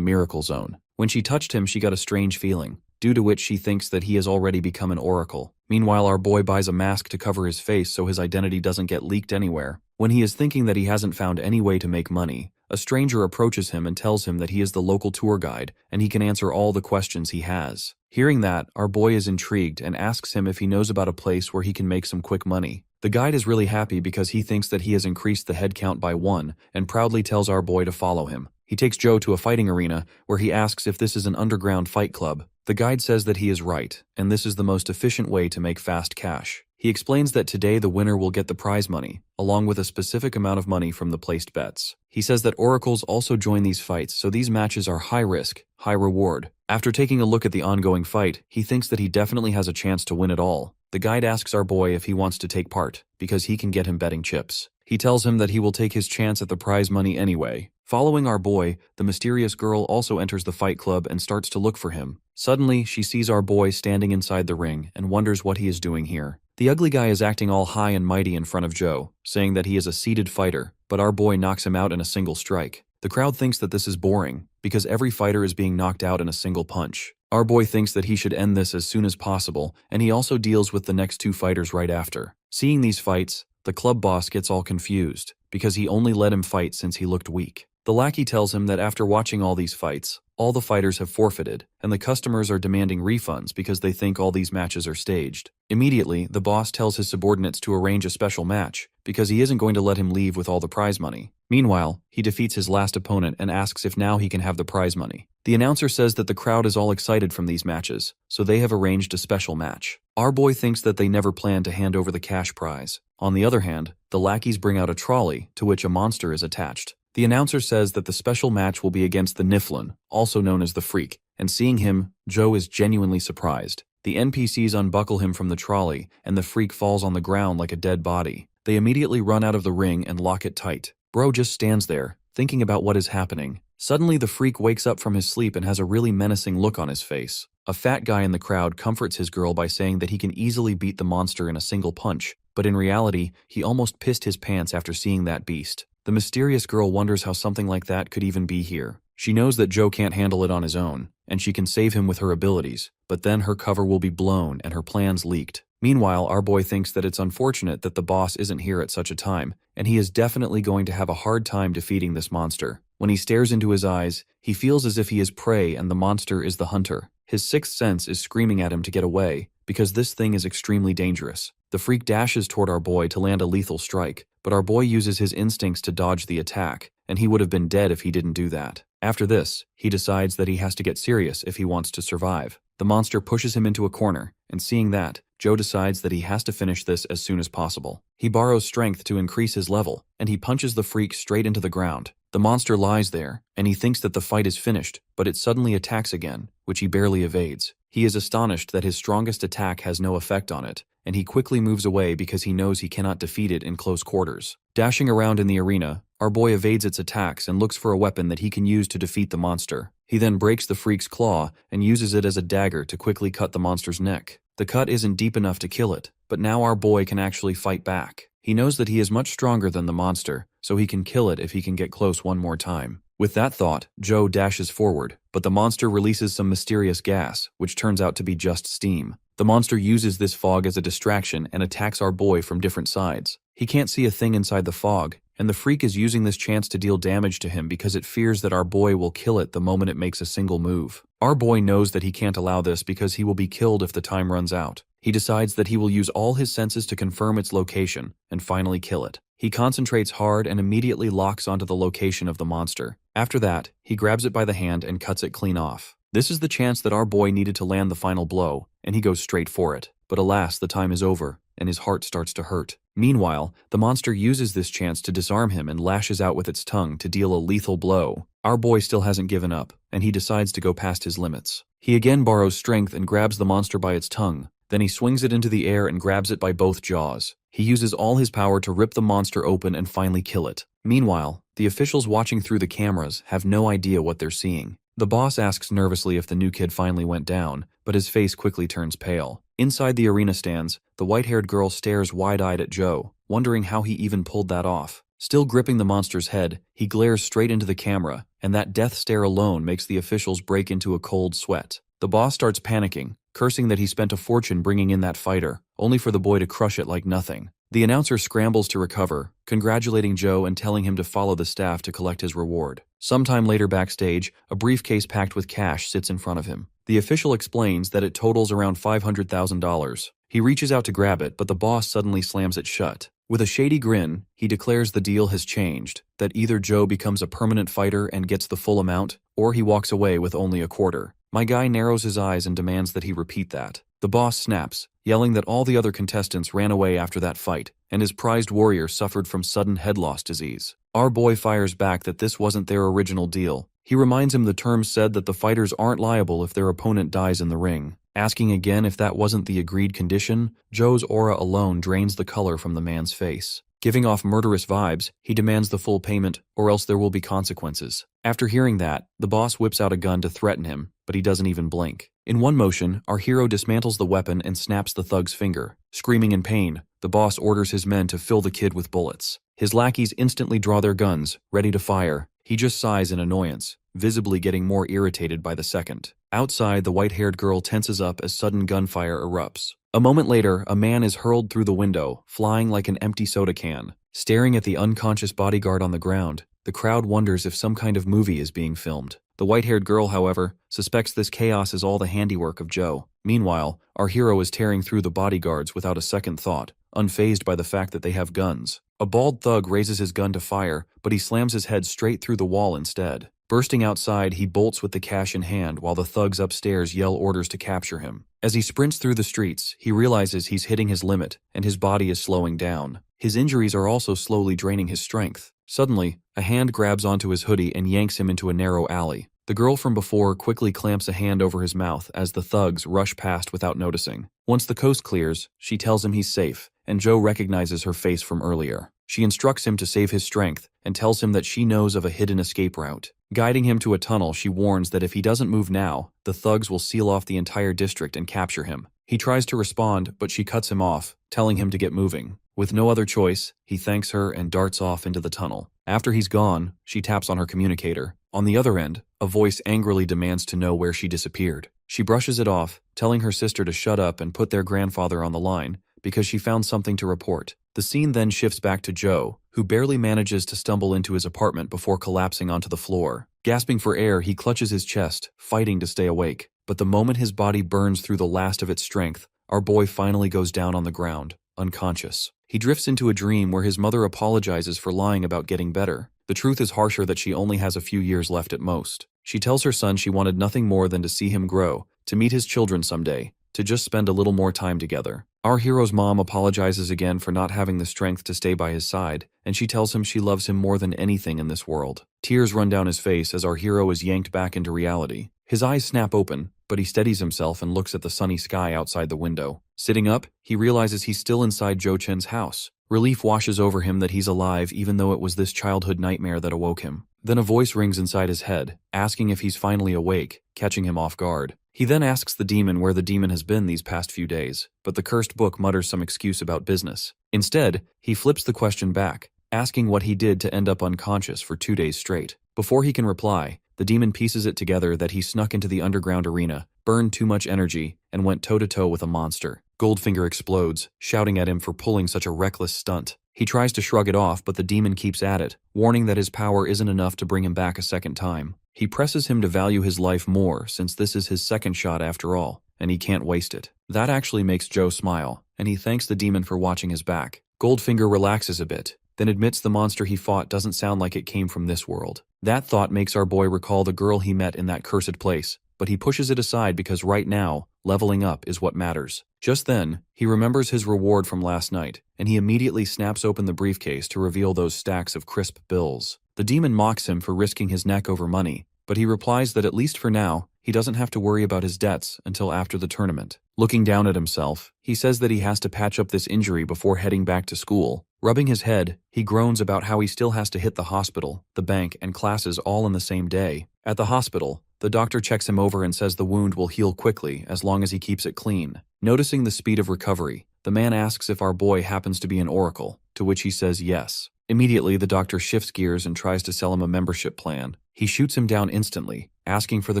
Miracle Zone. When she touched him, she got a strange feeling, due to which she thinks that he has already become an oracle. Meanwhile, our boy buys a mask to cover his face so his identity doesn't get leaked anywhere. When he is thinking that he hasn't found any way to make money, a stranger approaches him and tells him that he is the local tour guide and he can answer all the questions he has. Hearing that, our boy is intrigued and asks him if he knows about a place where he can make some quick money. The guide is really happy because he thinks that he has increased the head count by 1 and proudly tells our boy to follow him. He takes Joe to a fighting arena where he asks if this is an underground fight club. The guide says that he is right, and this is the most efficient way to make fast cash. He explains that today the winner will get the prize money, along with a specific amount of money from the placed bets. He says that oracles also join these fights, so these matches are high risk, high reward. After taking a look at the ongoing fight, he thinks that he definitely has a chance to win it all. The guide asks our boy if he wants to take part, because he can get him betting chips. He tells him that he will take his chance at the prize money anyway. Following our boy, the mysterious girl also enters the fight club and starts to look for him. Suddenly, she sees our boy standing inside the ring and wonders what he is doing here. The ugly guy is acting all high and mighty in front of Joe, saying that he is a seated fighter, but our boy knocks him out in a single strike. The crowd thinks that this is boring, because every fighter is being knocked out in a single punch. Our boy thinks that he should end this as soon as possible, and he also deals with the next two fighters right after. Seeing these fights, the club boss gets all confused, because he only let him fight since he looked weak. The lackey tells him that after watching all these fights, all the fighters have forfeited, and the customers are demanding refunds because they think all these matches are staged. Immediately, the boss tells his subordinates to arrange a special match, because he isn't going to let him leave with all the prize money. Meanwhile, he defeats his last opponent and asks if now he can have the prize money. The announcer says that the crowd is all excited from these matches, so they have arranged a special match. Our boy thinks that they never plan to hand over the cash prize. On the other hand, the lackeys bring out a trolley to which a monster is attached. The announcer says that the special match will be against the Niflun, also known as the Freak, and seeing him, Joe is genuinely surprised. The NPCs unbuckle him from the trolley, and the Freak falls on the ground like a dead body. They immediately run out of the ring and lock it tight. Bro just stands there, thinking about what is happening. Suddenly, the Freak wakes up from his sleep and has a really menacing look on his face. A fat guy in the crowd comforts his girl by saying that he can easily beat the monster in a single punch, but in reality, he almost pissed his pants after seeing that beast. The mysterious girl wonders how something like that could even be here. She knows that Joe can't handle it on his own, and she can save him with her abilities, but then her cover will be blown and her plans leaked. Meanwhile, our boy thinks that it's unfortunate that the boss isn't here at such a time, and he is definitely going to have a hard time defeating this monster. When he stares into his eyes, he feels as if he is prey and the monster is the hunter. His sixth sense is screaming at him to get away, because this thing is extremely dangerous. The Freak dashes toward our boy to land a lethal strike, but our boy uses his instincts to dodge the attack, and he would have been dead if he didn't do that. After this, he decides that he has to get serious if he wants to survive. The monster pushes him into a corner, and seeing that, Joe decides that he has to finish this as soon as possible. He borrows strength to increase his level, and he punches the Freak straight into the ground. The monster lies there, and he thinks that the fight is finished, but it suddenly attacks again, which he barely evades. He is astonished that his strongest attack has no effect on it, and he quickly moves away because he knows he cannot defeat it in close quarters. Dashing around in the arena, our boy evades its attacks and looks for a weapon that he can use to defeat the monster. He then breaks the Freak's claw and uses it as a dagger to quickly cut the monster's neck. The cut isn't deep enough to kill it, but now our boy can actually fight back. He knows that he is much stronger than the monster, so he can kill it if he can get close one more time. With that thought, Joe dashes forward, but the monster releases some mysterious gas, which turns out to be just steam. The monster uses this fog as a distraction and attacks our boy from different sides. He can't see a thing inside the fog, and the freak is using this chance to deal damage to him because it fears that our boy will kill it the moment it makes a single move. Our boy knows that he can't allow this because he will be killed if the time runs out. He decides that he will use all his senses to confirm its location and finally kill it. He concentrates hard and immediately locks onto the location of the monster. After that, he grabs it by the hand and cuts it clean off. This is the chance that our boy needed to land the final blow, and he goes straight for it. But alas, the time is over, and his heart starts to hurt. Meanwhile, the monster uses this chance to disarm him and lashes out with its tongue to deal a lethal blow. Our boy still hasn't given up, and he decides to go past his limits. He again borrows strength and grabs the monster by its tongue. Then he swings it into the air and grabs it by both jaws. He uses all his power to rip the monster open and finally kill it. Meanwhile, the officials watching through the cameras have no idea what they're seeing. The boss asks nervously if the new kid finally went down, but his face quickly turns pale. Inside the arena stands, the white-haired girl stares wide-eyed at Joe, wondering how he even pulled that off. Still gripping the monster's head, he glares straight into the camera, and that death stare alone makes the officials break into a cold sweat. The boss starts panicking, cursing that he spent a fortune bringing in that fighter, only for the boy to crush it like nothing. The announcer scrambles to recover, congratulating Joe and telling him to follow the staff to collect his reward. Sometime later backstage, a briefcase packed with cash sits in front of him. The official explains that it totals around $500,000. He reaches out to grab it, but the boss suddenly slams it shut. With a shady grin, he declares the deal has changed, that either Joe becomes a permanent fighter and gets the full amount, or he walks away with only a quarter. My guy narrows his eyes and demands that he repeat that. The boss snaps, yelling that all the other contestants ran away after that fight, and his prized warrior suffered from sudden head loss disease. Our boy fires back that this wasn't their original deal. He reminds him the terms said that the fighters aren't liable if their opponent dies in the ring. Asking again if that wasn't the agreed condition, Joe's aura alone drains the color from the man's face. Giving off murderous vibes, he demands the full payment, or else there will be consequences. After hearing that, the boss whips out a gun to threaten him, but he doesn't even blink. In one motion, our hero dismantles the weapon and snaps the thug's finger. Screaming in pain, the boss orders his men to fill the kid with bullets. His lackeys instantly draw their guns, ready to fire. He just sighs in annoyance, visibly getting more irritated by the second. Outside, the white-haired girl tenses up as sudden gunfire erupts. A moment later, a man is hurled through the window, flying like an empty soda can. Staring at the unconscious bodyguard on the ground, the crowd wonders if some kind of movie is being filmed. The white-haired girl, however, suspects this chaos is all the handiwork of Joe. Meanwhile, our hero is tearing through the bodyguards without a second thought, unfazed by the fact that they have guns. A bald thug raises his gun to fire, but he slams his head straight through the wall instead. Bursting outside, he bolts with the cash in hand while the thugs upstairs yell orders to capture him. As he sprints through the streets, he realizes he's hitting his limit, and his body is slowing down. His injuries are also slowly draining his strength. Suddenly, a hand grabs onto his hoodie and yanks him into a narrow alley. The girl from before quickly clamps a hand over his mouth as the thugs rush past without noticing. Once the coast clears, she tells him he's safe, and Joe recognizes her face from earlier. She instructs him to save his strength and tells him that she knows of a hidden escape route. Guiding him to a tunnel, she warns that if he doesn't move now, the thugs will seal off the entire district and capture him. He tries to respond, but she cuts him off, telling him to get moving. With no other choice, he thanks her and darts off into the tunnel. After he's gone, she taps on her communicator. On the other end, a voice angrily demands to know where she disappeared. She brushes it off, telling her sister to shut up and put their grandfather on the line, because she found something to report. The scene then shifts back to Joe, who barely manages to stumble into his apartment before collapsing onto the floor. Gasping for air, he clutches his chest, fighting to stay awake. But the moment his body burns through the last of its strength, our boy finally goes down on the ground, unconscious. He drifts into a dream where his mother apologizes for lying about getting better. The truth is harsher that she only has a few years left at most. She tells her son she wanted nothing more than to see him grow, to meet his children someday, to just spend a little more time together. Our hero's mom apologizes again for not having the strength to stay by his side, and she tells him she loves him more than anything in this world. Tears run down his face as our hero is yanked back into reality. His eyes snap open, but he steadies himself and looks at the sunny sky outside the window. Sitting up, he realizes he's still inside Jo Chen's house. Relief washes over him that he's alive even though it was this childhood nightmare that awoke him. Then a voice rings inside his head, asking if he's finally awake, catching him off guard. He then asks the demon where the demon has been these past few days, but the cursed book mutters some excuse about business. Instead, he flips the question back, asking what he did to end up unconscious for 2 days straight. Before he can reply, the demon pieces it together that he snuck into the underground arena, burned too much energy, and went toe-to-toe with a monster. Goldfinger explodes, shouting at him for pulling such a reckless stunt. He tries to shrug it off, but the demon keeps at it, warning that his power isn't enough to bring him back a second time. He presses him to value his life more, since this is his second shot after all, and he can't waste it. That actually makes Joe smile, and he thanks the demon for watching his back. Goldfinger relaxes a bit, then admits the monster he fought doesn't sound like it came from this world. That thought makes our boy recall the girl he met in that cursed place, but he pushes it aside because right now, leveling up is what matters. Just then, he remembers his reward from last night, and he immediately snaps open the briefcase to reveal those stacks of crisp bills. The demon mocks him for risking his neck over money, but he replies that at least for now, he doesn't have to worry about his debts until after the tournament. Looking down at himself, he says that he has to patch up this injury before heading back to school. Rubbing his head, he groans about how he still has to hit the hospital, the bank, and classes all in the same day. At the hospital, the doctor checks him over and says the wound will heal quickly as long as he keeps it clean. Noticing the speed of recovery, the man asks if our boy happens to be an oracle, to which he says yes. Immediately, the doctor shifts gears and tries to sell him a membership plan. He shoots him down instantly, asking for the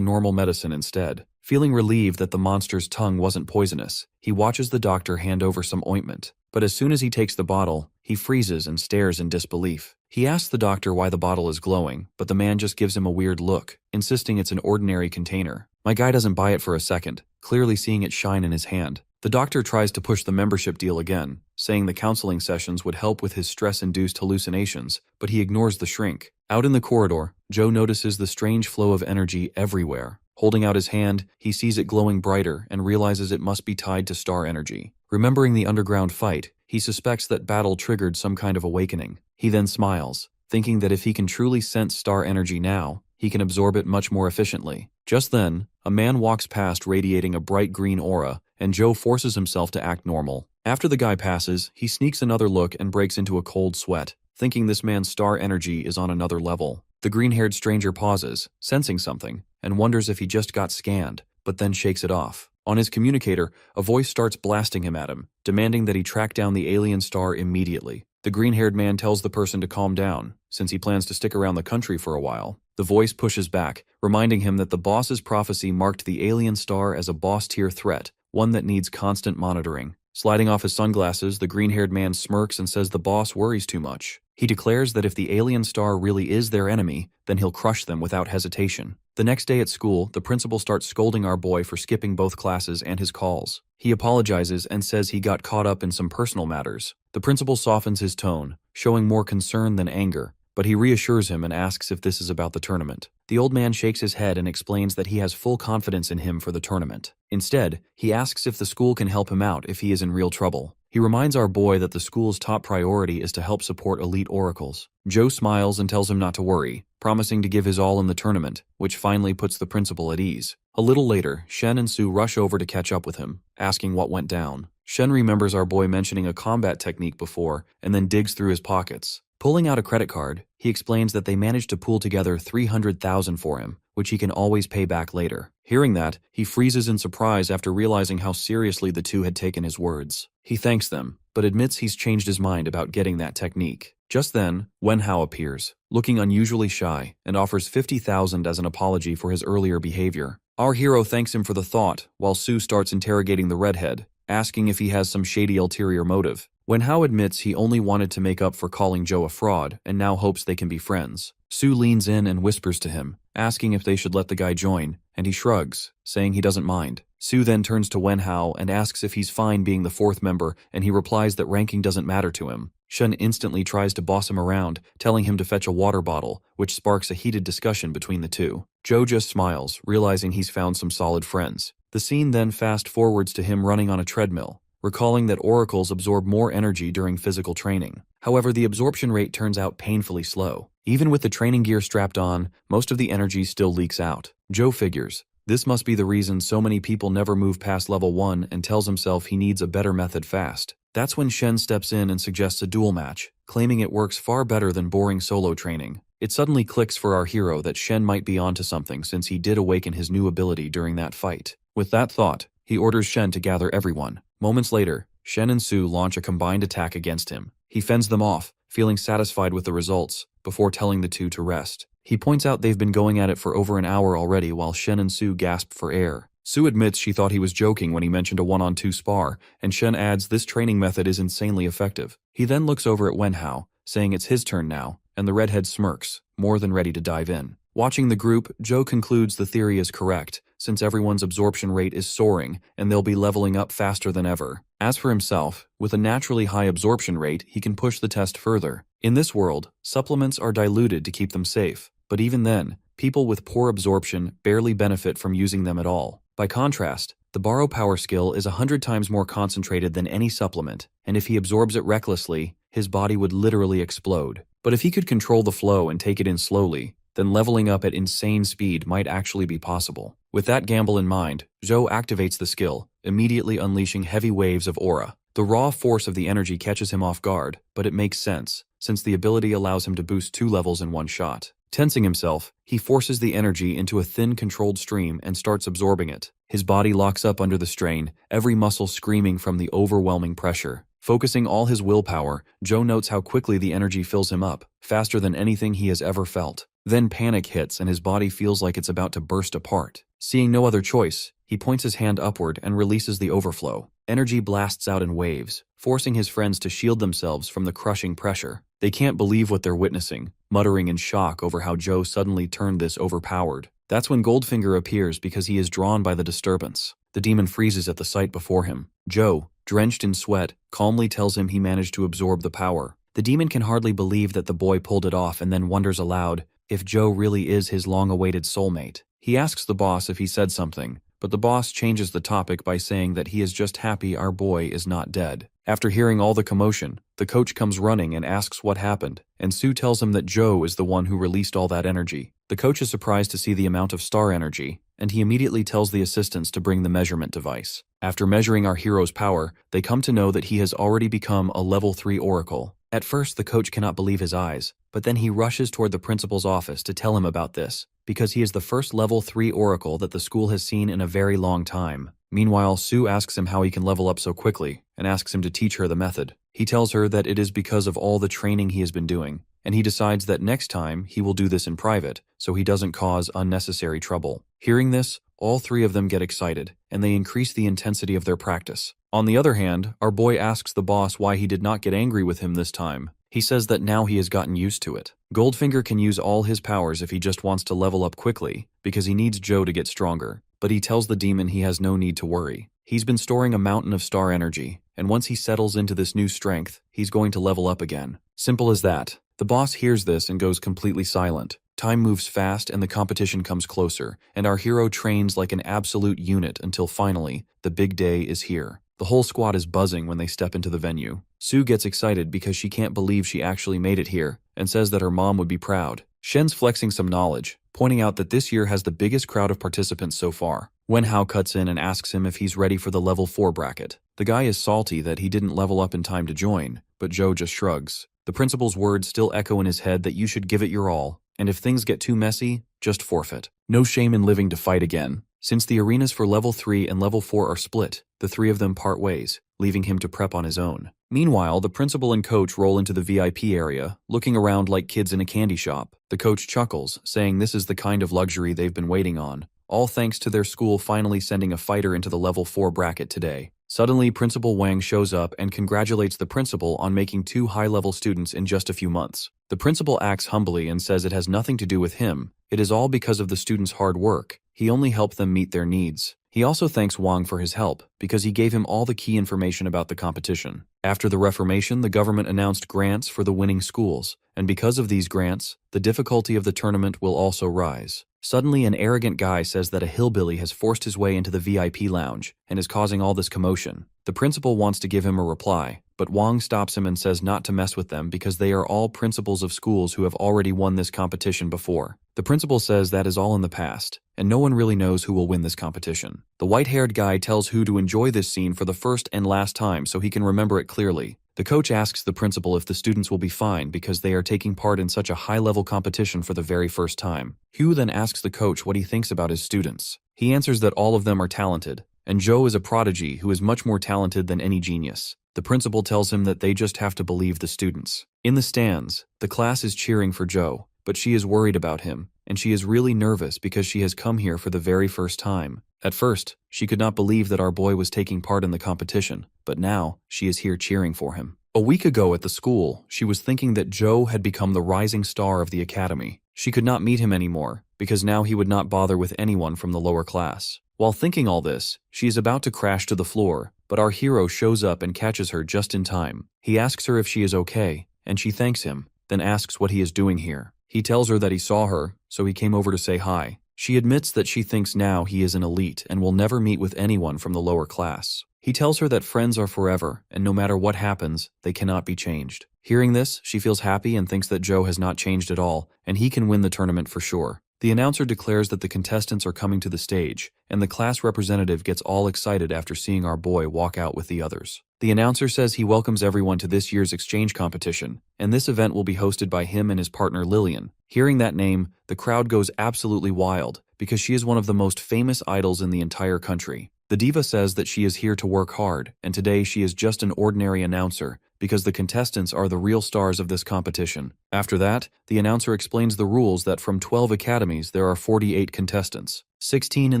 normal medicine instead. Feeling relieved that the monster's tongue wasn't poisonous, he watches the doctor hand over some ointment. But as soon as he takes the bottle, he freezes and stares in disbelief. He asks the doctor why the bottle is glowing, but the man just gives him a weird look, insisting it's an ordinary container. My guy doesn't buy it for a second, clearly seeing it shine in his hand. The doctor tries to push the membership deal again, saying the counseling sessions would help with his stress-induced hallucinations, but he ignores the shrink. Out in the corridor, Joe notices the strange flow of energy everywhere. Holding out his hand, he sees it glowing brighter and realizes it must be tied to star energy. Remembering the underground fight, he suspects that battle triggered some kind of awakening. He then smiles, thinking that if he can truly sense star energy now, he can absorb it much more efficiently. Just then, a man walks past radiating a bright green aura, and Joe forces himself to act normal. After the guy passes, he sneaks another look and breaks into a cold sweat, thinking this man's star energy is on another level. The green-haired stranger pauses, sensing something, and wonders if he just got scanned, but then shakes it off. On his communicator, a voice starts blasting him at him, demanding that he track down the alien star immediately. The green-haired man tells the person to calm down, since he plans to stick around the country for a while. The voice pushes back, reminding him that the boss's prophecy marked the alien star as a boss-tier threat, one that needs constant monitoring. Sliding off his sunglasses, the green-haired man smirks and says the boss worries too much. He declares that if the alien star really is their enemy, then he'll crush them without hesitation. The next day at school, the principal starts scolding our boy for skipping both classes and his calls. He apologizes and says he got caught up in some personal matters. The principal softens his tone, showing more concern than anger, but he reassures him and asks if this is about the tournament. The old man shakes his head and explains that he has full confidence in him for the tournament. Instead, he asks if the school can help him out if he is in real trouble. He reminds our boy that the school's top priority is to help support elite oracles. Joe smiles and tells him not to worry, promising to give his all in the tournament, which finally puts the principal at ease. A little later, Shen and Sue rush over to catch up with him, asking what went down. Shen remembers our boy mentioning a combat technique before, and then digs through his pockets. Pulling out a credit card, he explains that they managed to pool together $300,000 for him, which he can always pay back later. Hearing that, he freezes in surprise after realizing how seriously the two had taken his words. He thanks them, but admits he's changed his mind about getting that technique. Just then, Wenhao appears, looking unusually shy, and offers $50,000 as an apology for his earlier behavior. Our hero thanks him for the thought, while Sue starts interrogating the redhead, asking if he has some shady ulterior motive. Wenhao admits he only wanted to make up for calling Joe a fraud and now hopes they can be friends. Sue leans in and whispers to him, asking if they should let the guy join, and he shrugs, saying he doesn't mind. Sue then turns to Wenhao and asks if he's fine being the fourth member, and he replies that ranking doesn't matter to him. Shen instantly tries to boss him around, telling him to fetch a water bottle, which sparks a heated discussion between the two. Joe just smiles, realizing he's found some solid friends. The scene then fast-forwards to him running on a treadmill, recalling that oracles absorb more energy during physical training. However, the absorption rate turns out painfully slow. Even with the training gear strapped on, most of the energy still leaks out. Joe figures, this must be the reason so many people never move past level 1 and tells himself he needs a better method fast. That's when Shen steps in and suggests a duel match, claiming it works far better than boring solo training. It suddenly clicks for our hero that Shen might be onto something since he did awaken his new ability during that fight. With that thought, he orders Shen to gather everyone. Moments later, Shen and Sue launch a combined attack against him. He fends them off, feeling satisfied with the results, before telling the two to rest. He points out they've been going at it for over an hour already while Shen and Sue gasp for air. Sue admits she thought he was joking when he mentioned a one-on-two spar, and Shen adds this training method is insanely effective. He then looks over at Wenhao, saying it's his turn now, and the redhead smirks, more than ready to dive in. Watching the group, Joe concludes the theory is correct, since everyone's absorption rate is soaring and they'll be leveling up faster than ever. As for himself, with a naturally high absorption rate, he can push the test further. In this world, supplements are diluted to keep them safe, but even then, people with poor absorption barely benefit from using them at all. By contrast, the borrow power skill is 100 times more concentrated than any supplement, and if he absorbs it recklessly, his body would literally explode. But if he could control the flow and take it in slowly, then leveling up at insane speed might actually be possible. With that gamble in mind, Zhou activates the skill, immediately unleashing heavy waves of aura. The raw force of the energy catches him off guard, but it makes sense, since the ability allows him to boost 2 levels in one shot. Tensing himself, he forces the energy into a thin controlled stream and starts absorbing it. His body locks up under the strain, every muscle screaming from the overwhelming pressure. Focusing all his willpower, Joe notes how quickly the energy fills him up, faster than anything he has ever felt. Then panic hits and his body feels like it's about to burst apart. Seeing no other choice, he points his hand upward and releases the overflow. Energy blasts out in waves, forcing his friends to shield themselves from the crushing pressure. They can't believe what they're witnessing, muttering in shock over how Joe suddenly turned this overpowered. That's when Goldfinger appears because he is drawn by the disturbance. The demon freezes at the sight before him. Joe, drenched in sweat, calmly tells him he managed to absorb the power. The demon can hardly believe that the boy pulled it off and then wonders aloud if Joe really is his long-awaited soulmate. He asks the boss if he said something, but the boss changes the topic by saying that he is just happy our boy is not dead. After hearing all the commotion, the coach comes running and asks what happened, and Sue tells him that Joe is the one who released all that energy. The coach is surprised to see the amount of star energy, and he immediately tells the assistants to bring the measurement device. After measuring our hero's power, they come to know that he has already become a level 3 oracle. At first, the coach cannot believe his eyes, but then he rushes toward the principal's office to tell him about this, because he is the first level 3 oracle that the school has seen in a very long time. Meanwhile, Sue asks him how he can level up so quickly, and asks him to teach her the method. He tells her that it is because of all the training he has been doing, and he decides that next time he will do this in private, so he doesn't cause unnecessary trouble. Hearing this, all 3 of them get excited, and they increase the intensity of their practice. On the other hand, our boy asks the boss why he did not get angry with him this time. He says that now he has gotten used to it. Goldfinger can use all his powers if he just wants to level up quickly, because he needs Joe to get stronger, but he tells the demon he has no need to worry. He's been storing a mountain of star energy, and once he settles into this new strength, he's going to level up again. Simple as that. The boss hears this and goes completely silent. Time moves fast and the competition comes closer, and our hero trains like an absolute unit until finally, the big day is here. The whole squad is buzzing when they step into the venue. Sue gets excited because she can't believe she actually made it here, and says that her mom would be proud. Shen's flexing some knowledge, pointing out that this year has the biggest crowd of participants so far. Wenhao cuts in and asks him if he's ready for the level 4 bracket. The guy is salty that he didn't level up in time to join, but Joe just shrugs. The principal's words still echo in his head that you should give it your all, and if things get too messy, just forfeit. No shame in living to fight again. Since the arenas for level 3 and level 4 are split, the 3 of them part ways, leaving him to prep on his own. Meanwhile, the principal and coach roll into the VIP area, looking around like kids in a candy shop. The coach chuckles, saying this is the kind of luxury they've been waiting on, all thanks to their school finally sending a fighter into the level 4 bracket today. Suddenly, Principal Wang shows up and congratulates the principal on making 2 high-level students in just a few months. The principal acts humbly and says it has nothing to do with him. It is all because of the students' hard work. He only helped them meet their needs. He also thanks Wang for his help, because he gave him all the key information about the competition. After the Reformation, the government announced grants for the winning schools, and because of these grants, the difficulty of the tournament will also rise. Suddenly, an arrogant guy says that a hillbilly has forced his way into the VIP lounge and is causing all this commotion. The principal wants to give him a reply, but Wang stops him and says not to mess with them because they are all principals of schools who have already won this competition before. The principal says that is all in the past, and no one really knows who will win this competition. The white-haired guy tells Hu to enjoy this scene for the first and last time so he can remember it clearly. The coach asks the principal if the students will be fine because they are taking part in such a high-level competition for the very first time. Hu then asks the coach what he thinks about his students. He answers that all of them are talented, and Joe is a prodigy who is much more talented than any genius. The principal tells him that they just have to believe the students. In the stands, the class is cheering for Joe, but she is worried about him, and she is really nervous because she has come here for the very first time. At first, she could not believe that our boy was taking part in the competition, but now she is here cheering for him. A week ago at the school, she was thinking that Joe had become the rising star of the academy. She could not meet him anymore, because now he would not bother with anyone from the lower class. While thinking all this, she is about to crash to the floor, but our hero shows up and catches her just in time. He asks her if she is okay, and she thanks him, then asks what he is doing here. He tells her that he saw her, so he came over to say hi. She admits that she thinks now he is an elite and will never meet with anyone from the lower class. He tells her that friends are forever, and no matter what happens, they cannot be changed. Hearing this, she feels happy and thinks that Joe has not changed at all, and he can win the tournament for sure. The announcer declares that the contestants are coming to the stage, and the class representative gets all excited after seeing our boy walk out with the others. The announcer says he welcomes everyone to this year's exchange competition, and this event will be hosted by him and his partner Lillian. Hearing that name, the crowd goes absolutely wild, because she is one of the most famous idols in the entire country. The diva says that she is here to work hard, and today she is just an ordinary announcer, because the contestants are the real stars of this competition. After that, the announcer explains the rules that from 12 academies there are 48 contestants, 16 in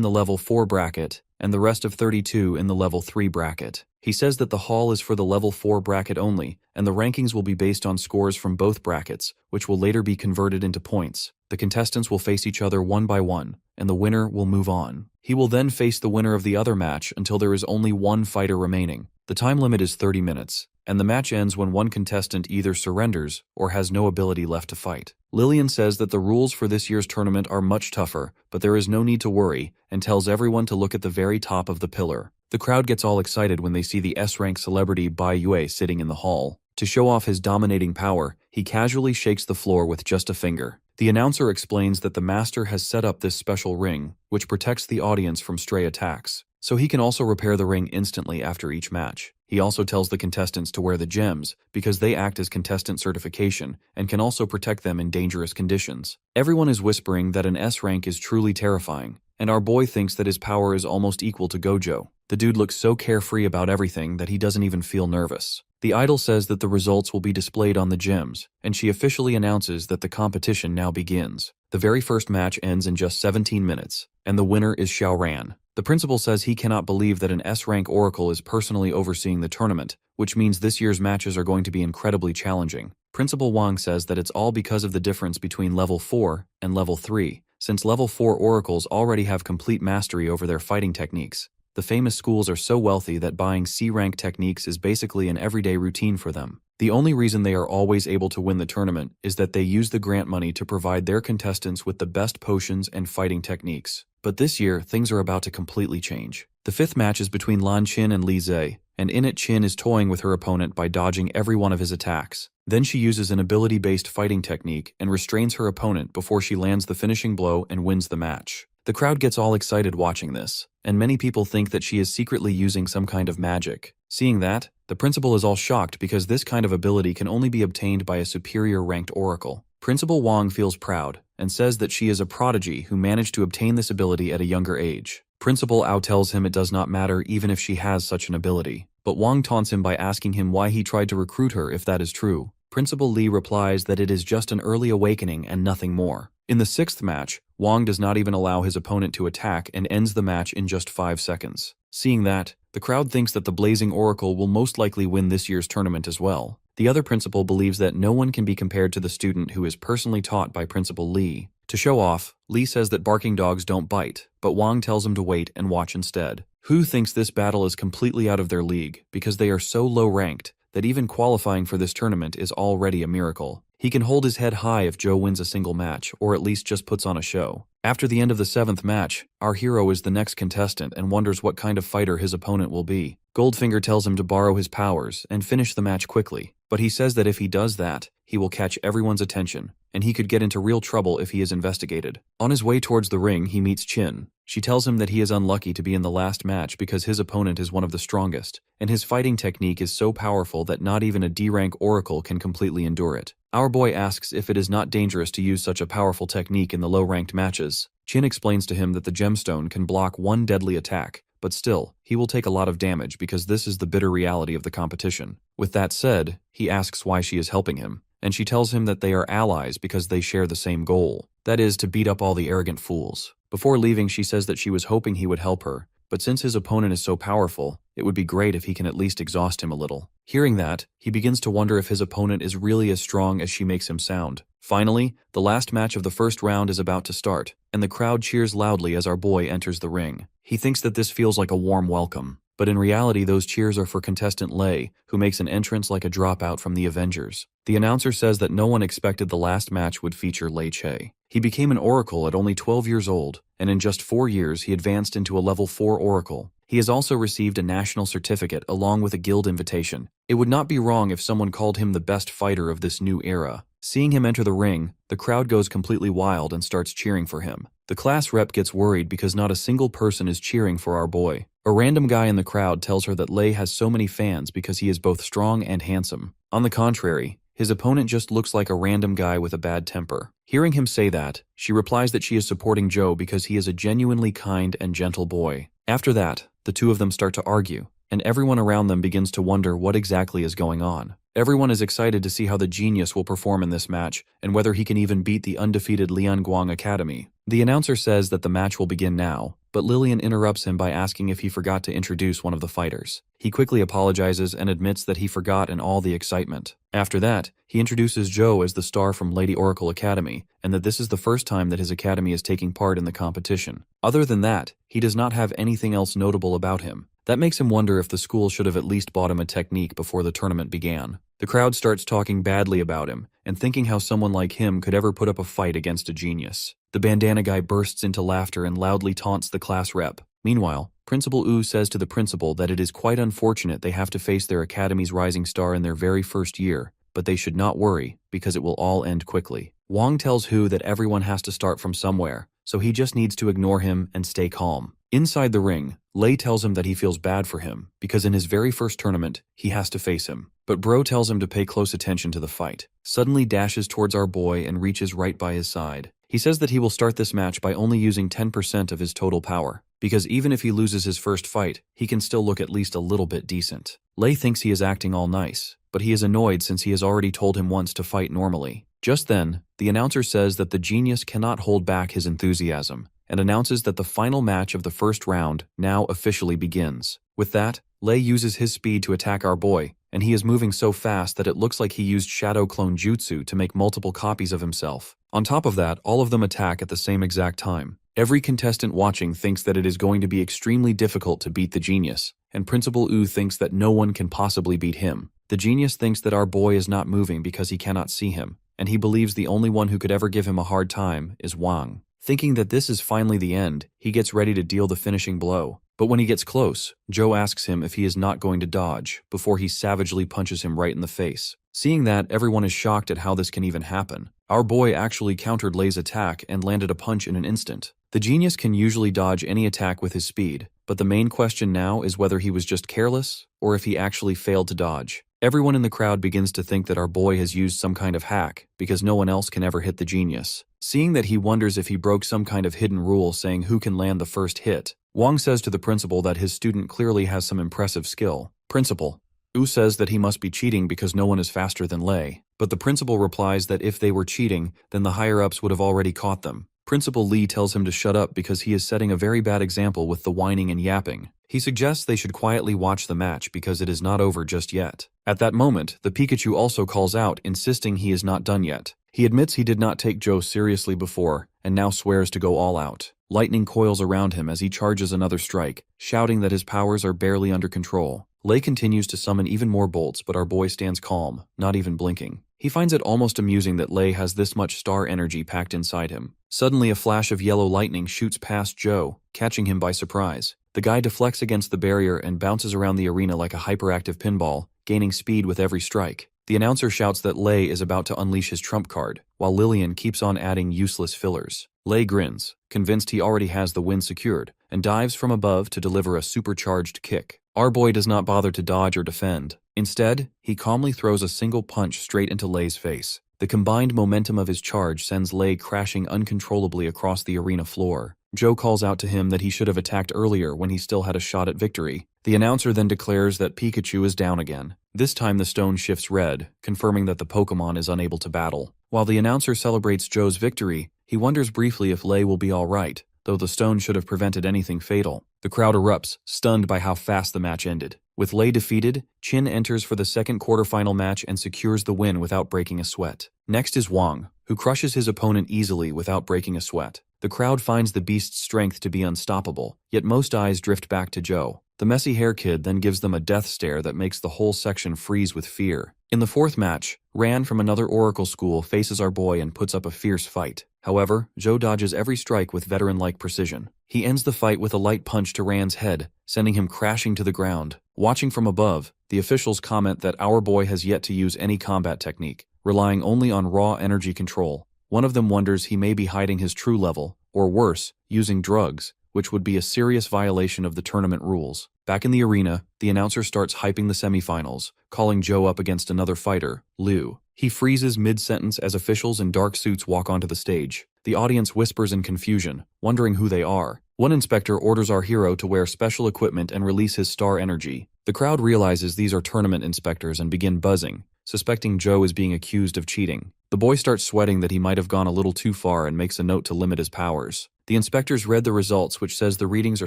the level 4 bracket, and the rest of 32 in the level 3 bracket. He says that the hall is for the level 4 bracket only, and the rankings will be based on scores from both brackets, which will later be converted into points. The contestants will face each other one by one, and the winner will move on. He will then face the winner of the other match until there is only one fighter remaining. The time limit is 30 minutes, and the match ends when one contestant either surrenders or has no ability left to fight. Lillian says that the rules for this year's tournament are much tougher, but there is no need to worry, and tells everyone to look at the very top of the pillar. The crowd gets all excited when they see the S-rank celebrity Bai Yue sitting in the hall. To show off his dominating power, he casually shakes the floor with just a finger. The announcer explains that the master has set up this special ring, which protects the audience from stray attacks, so he can also repair the ring instantly after each match. He also tells the contestants to wear the gems, because they act as contestant certification and can also protect them in dangerous conditions. Everyone is whispering that an S rank is truly terrifying, and our boy thinks that his power is almost equal to Gojo. The dude looks so carefree about everything that he doesn't even feel nervous. The idol says that the results will be displayed on the gems, and she officially announces that the competition now begins. The very first match ends in just 17 minutes, and the winner is Xiaoran. The principal says he cannot believe that an S-rank oracle is personally overseeing the tournament, which means this year's matches are going to be incredibly challenging. Principal Wang says that it's all because of the difference between level 4 and level 3, since level 4 oracles already have complete mastery over their fighting techniques. The famous schools are so wealthy that buying C-rank techniques is basically an everyday routine for them. The only reason they are always able to win the tournament is that they use the grant money to provide their contestants with the best potions and fighting techniques. But this year, things are about to completely change. The fifth match is between Lan Qin and Li Zhe, and in it Qin is toying with her opponent by dodging every one of his attacks. Then she uses an ability-based fighting technique and restrains her opponent before she lands the finishing blow and wins the match. The crowd gets all excited watching this, and many people think that she is secretly using some kind of magic. Seeing that, the principal is all shocked because this kind of ability can only be obtained by a superior ranked oracle. Principal Wang feels proud and says that she is a prodigy who managed to obtain this ability at a younger age. Principal Ao tells him it does not matter even if she has such an ability, but Wang taunts him by asking him why he tried to recruit her if that is true. Principal Li replies that it is just an early awakening and nothing more. In the sixth match, Wang does not even allow his opponent to attack and ends the match in just 5 seconds. Seeing that, the crowd thinks that the Blazing Oracle will most likely win this year's tournament as well. The other principal believes that no one can be compared to the student who is personally taught by Principal Li. To show off, Li says that barking dogs don't bite, but Wang tells him to wait and watch instead. Hu thinks this battle is completely out of their league because they are so low ranked that even qualifying for this tournament is already a miracle. He can hold his head high if Joe wins a single match, or at least just puts on a show. After the end of the 7th match, our hero is the next contestant and wonders what kind of fighter his opponent will be. Goldfinger tells him to borrow his powers and finish the match quickly, but he says that if he does that, he will catch everyone's attention, and he could get into real trouble if he is investigated. On his way towards the ring, he meets Qin. She tells him that he is unlucky to be in the last match because his opponent is one of the strongest, and his fighting technique is so powerful that not even a D-rank oracle can completely endure it. Our boy asks if it is not dangerous to use such a powerful technique in the low-ranked matches. Qin explains to him that the gemstone can block one deadly attack, but still, he will take a lot of damage because this is the bitter reality of the competition. With that said, he asks why she is helping him, and she tells him that they are allies because they share the same goal. That is, to beat up all the arrogant fools. Before leaving, she says that she was hoping he would help her, but since his opponent is so powerful, it would be great if he can at least exhaust him a little. Hearing that, he begins to wonder if his opponent is really as strong as she makes him sound. Finally, the last match of the first round is about to start, and the crowd cheers loudly as our boy enters the ring. He thinks that this feels like a warm welcome, but in reality those cheers are for contestant Lei, who makes an entrance like a dropout from the Avengers. The announcer says that no one expected the last match would feature Lei Che. He became an oracle at only 12 years old, and in just 4 years he advanced into a level 4 oracle. He has also received a national certificate along with a guild invitation. It would not be wrong if someone called him the best fighter of this new era. Seeing him enter the ring, the crowd goes completely wild and starts cheering for him. The class rep gets worried because not a single person is cheering for our boy. A random guy in the crowd tells her that Lei has so many fans because he is both strong and handsome. On the contrary, his opponent just looks like a random guy with a bad temper. Hearing him say that, she replies that she is supporting Joe because he is a genuinely kind and gentle boy. After that, the two of them start to argue, and everyone around them begins to wonder what exactly is going on. Everyone is excited to see how the genius will perform in this match, and whether he can even beat the undefeated Lianguang Academy. The announcer says that the match will begin now, but Lillian interrupts him by asking if he forgot to introduce one of the fighters. He quickly apologizes and admits that he forgot in all the excitement. After that, he introduces Joe as the star from Lady Oracle Academy, and that this is the first time that his academy is taking part in the competition. Other than that, he does not have anything else notable about him. That makes him wonder if the school should have at least bought him a technique before the tournament began. The crowd starts talking badly about him, and thinking how someone like him could ever put up a fight against a genius. The bandana guy bursts into laughter and loudly taunts the class rep. Meanwhile, Principal Wu says to the principal that it is quite unfortunate they have to face their academy's rising star in their very first year, but they should not worry, because it will all end quickly. Wang tells Hu that everyone has to start from somewhere, so he just needs to ignore him and stay calm. Inside the ring, Lei tells him that he feels bad for him, because in his very first tournament, he has to face him. But Bro tells him to pay close attention to the fight. Suddenly dashes towards our boy and reaches right by his side. He says that he will start this match by only using 10% of his total power, because even if he loses his first fight, he can still look at least a little bit decent. Lei thinks he is acting all nice, but he is annoyed since he has already told him once to fight normally. Just then, the announcer says that the genius cannot hold back his enthusiasm, and announces that the final match of the first round now officially begins. With that, Lei uses his speed to attack our boy, and he is moving so fast that it looks like he used Shadow Clone Jutsu to make multiple copies of himself. On top of that, all of them attack at the same exact time. Every contestant watching thinks that it is going to be extremely difficult to beat the genius, and Principal Wu thinks that no one can possibly beat him. The genius thinks that our boy is not moving because he cannot see him, and he believes the only one who could ever give him a hard time is Wang. Thinking that this is finally the end, he gets ready to deal the finishing blow. But when he gets close, Joe asks him if he is not going to dodge, before he savagely punches him right in the face. Seeing that, everyone is shocked at how this can even happen. Our boy actually countered Lei's attack and landed a punch in an instant. The genius can usually dodge any attack with his speed, but the main question now is whether he was just careless, or if he actually failed to dodge. Everyone in the crowd begins to think that our boy has used some kind of hack, because no one else can ever hit the genius. Seeing that, he wonders if he broke some kind of hidden rule saying who can land the first hit. Wang says to the principal that his student clearly has some impressive skill. Principal Wu says that he must be cheating because no one is faster than Lei, but the principal replies that if they were cheating, then the higher-ups would have already caught them. Principal Lee tells him to shut up because he is setting a very bad example with the whining and yapping. He suggests they should quietly watch the match because it is not over just yet. At that moment, the Pikachu also calls out, insisting he is not done yet. He admits he did not take Joe seriously before, and now swears to go all out. Lightning coils around him as he charges another strike, shouting that his powers are barely under control. Lei continues to summon even more bolts, but our boy stands calm, not even blinking. He finds it almost amusing that Lei has this much star energy packed inside him. Suddenly, a flash of yellow lightning shoots past Joe, catching him by surprise. The guy deflects against the barrier and bounces around the arena like a hyperactive pinball, gaining speed with every strike. The announcer shouts that Lei is about to unleash his trump card, while Lillian keeps on adding useless fillers. Lei grins, convinced he already has the win secured, and dives from above to deliver a supercharged kick. Our boy does not bother to dodge or defend. Instead, he calmly throws a single punch straight into Lei's face. The combined momentum of his charge sends Lei crashing uncontrollably across the arena floor. Joe calls out to him that he should have attacked earlier when he still had a shot at victory. The announcer then declares that Pikachu is down again. This time the stone shifts red, confirming that the Pokémon is unable to battle. While the announcer celebrates Joe's victory, he wonders briefly if Lei will be alright, though the stone should have prevented anything fatal. The crowd erupts, stunned by how fast the match ended. With Lei defeated, Qin enters for the second quarterfinal match and secures the win without breaking a sweat. Next is Wang, who crushes his opponent easily without breaking a sweat. The crowd finds the beast's strength to be unstoppable, yet most eyes drift back to Zhou. The messy hair kid then gives them a death stare that makes the whole section freeze with fear. In the fourth match, Ran from another Oracle school faces our boy and puts up a fierce fight. However, Zhou dodges every strike with veteran-like precision. He ends the fight with a light punch to Ran's head, sending him crashing to the ground. Watching from above, the officials comment that our boy has yet to use any combat technique, relying only on raw energy control. One of them wonders he may be hiding his true level, or worse, using drugs, which would be a serious violation of the tournament rules. Back in the arena, the announcer starts hyping the semifinals, calling Zhou up against another fighter, Liu. He freezes mid-sentence as officials in dark suits walk onto the stage. The audience whispers in confusion, wondering who they are. One inspector orders our hero to wear special equipment and release his star energy. The crowd realizes these are tournament inspectors and begin buzzing, suspecting Zhou is being accused of cheating. The boy starts sweating that he might have gone a little too far and makes a note to limit his powers. The inspectors read the results, which says the readings are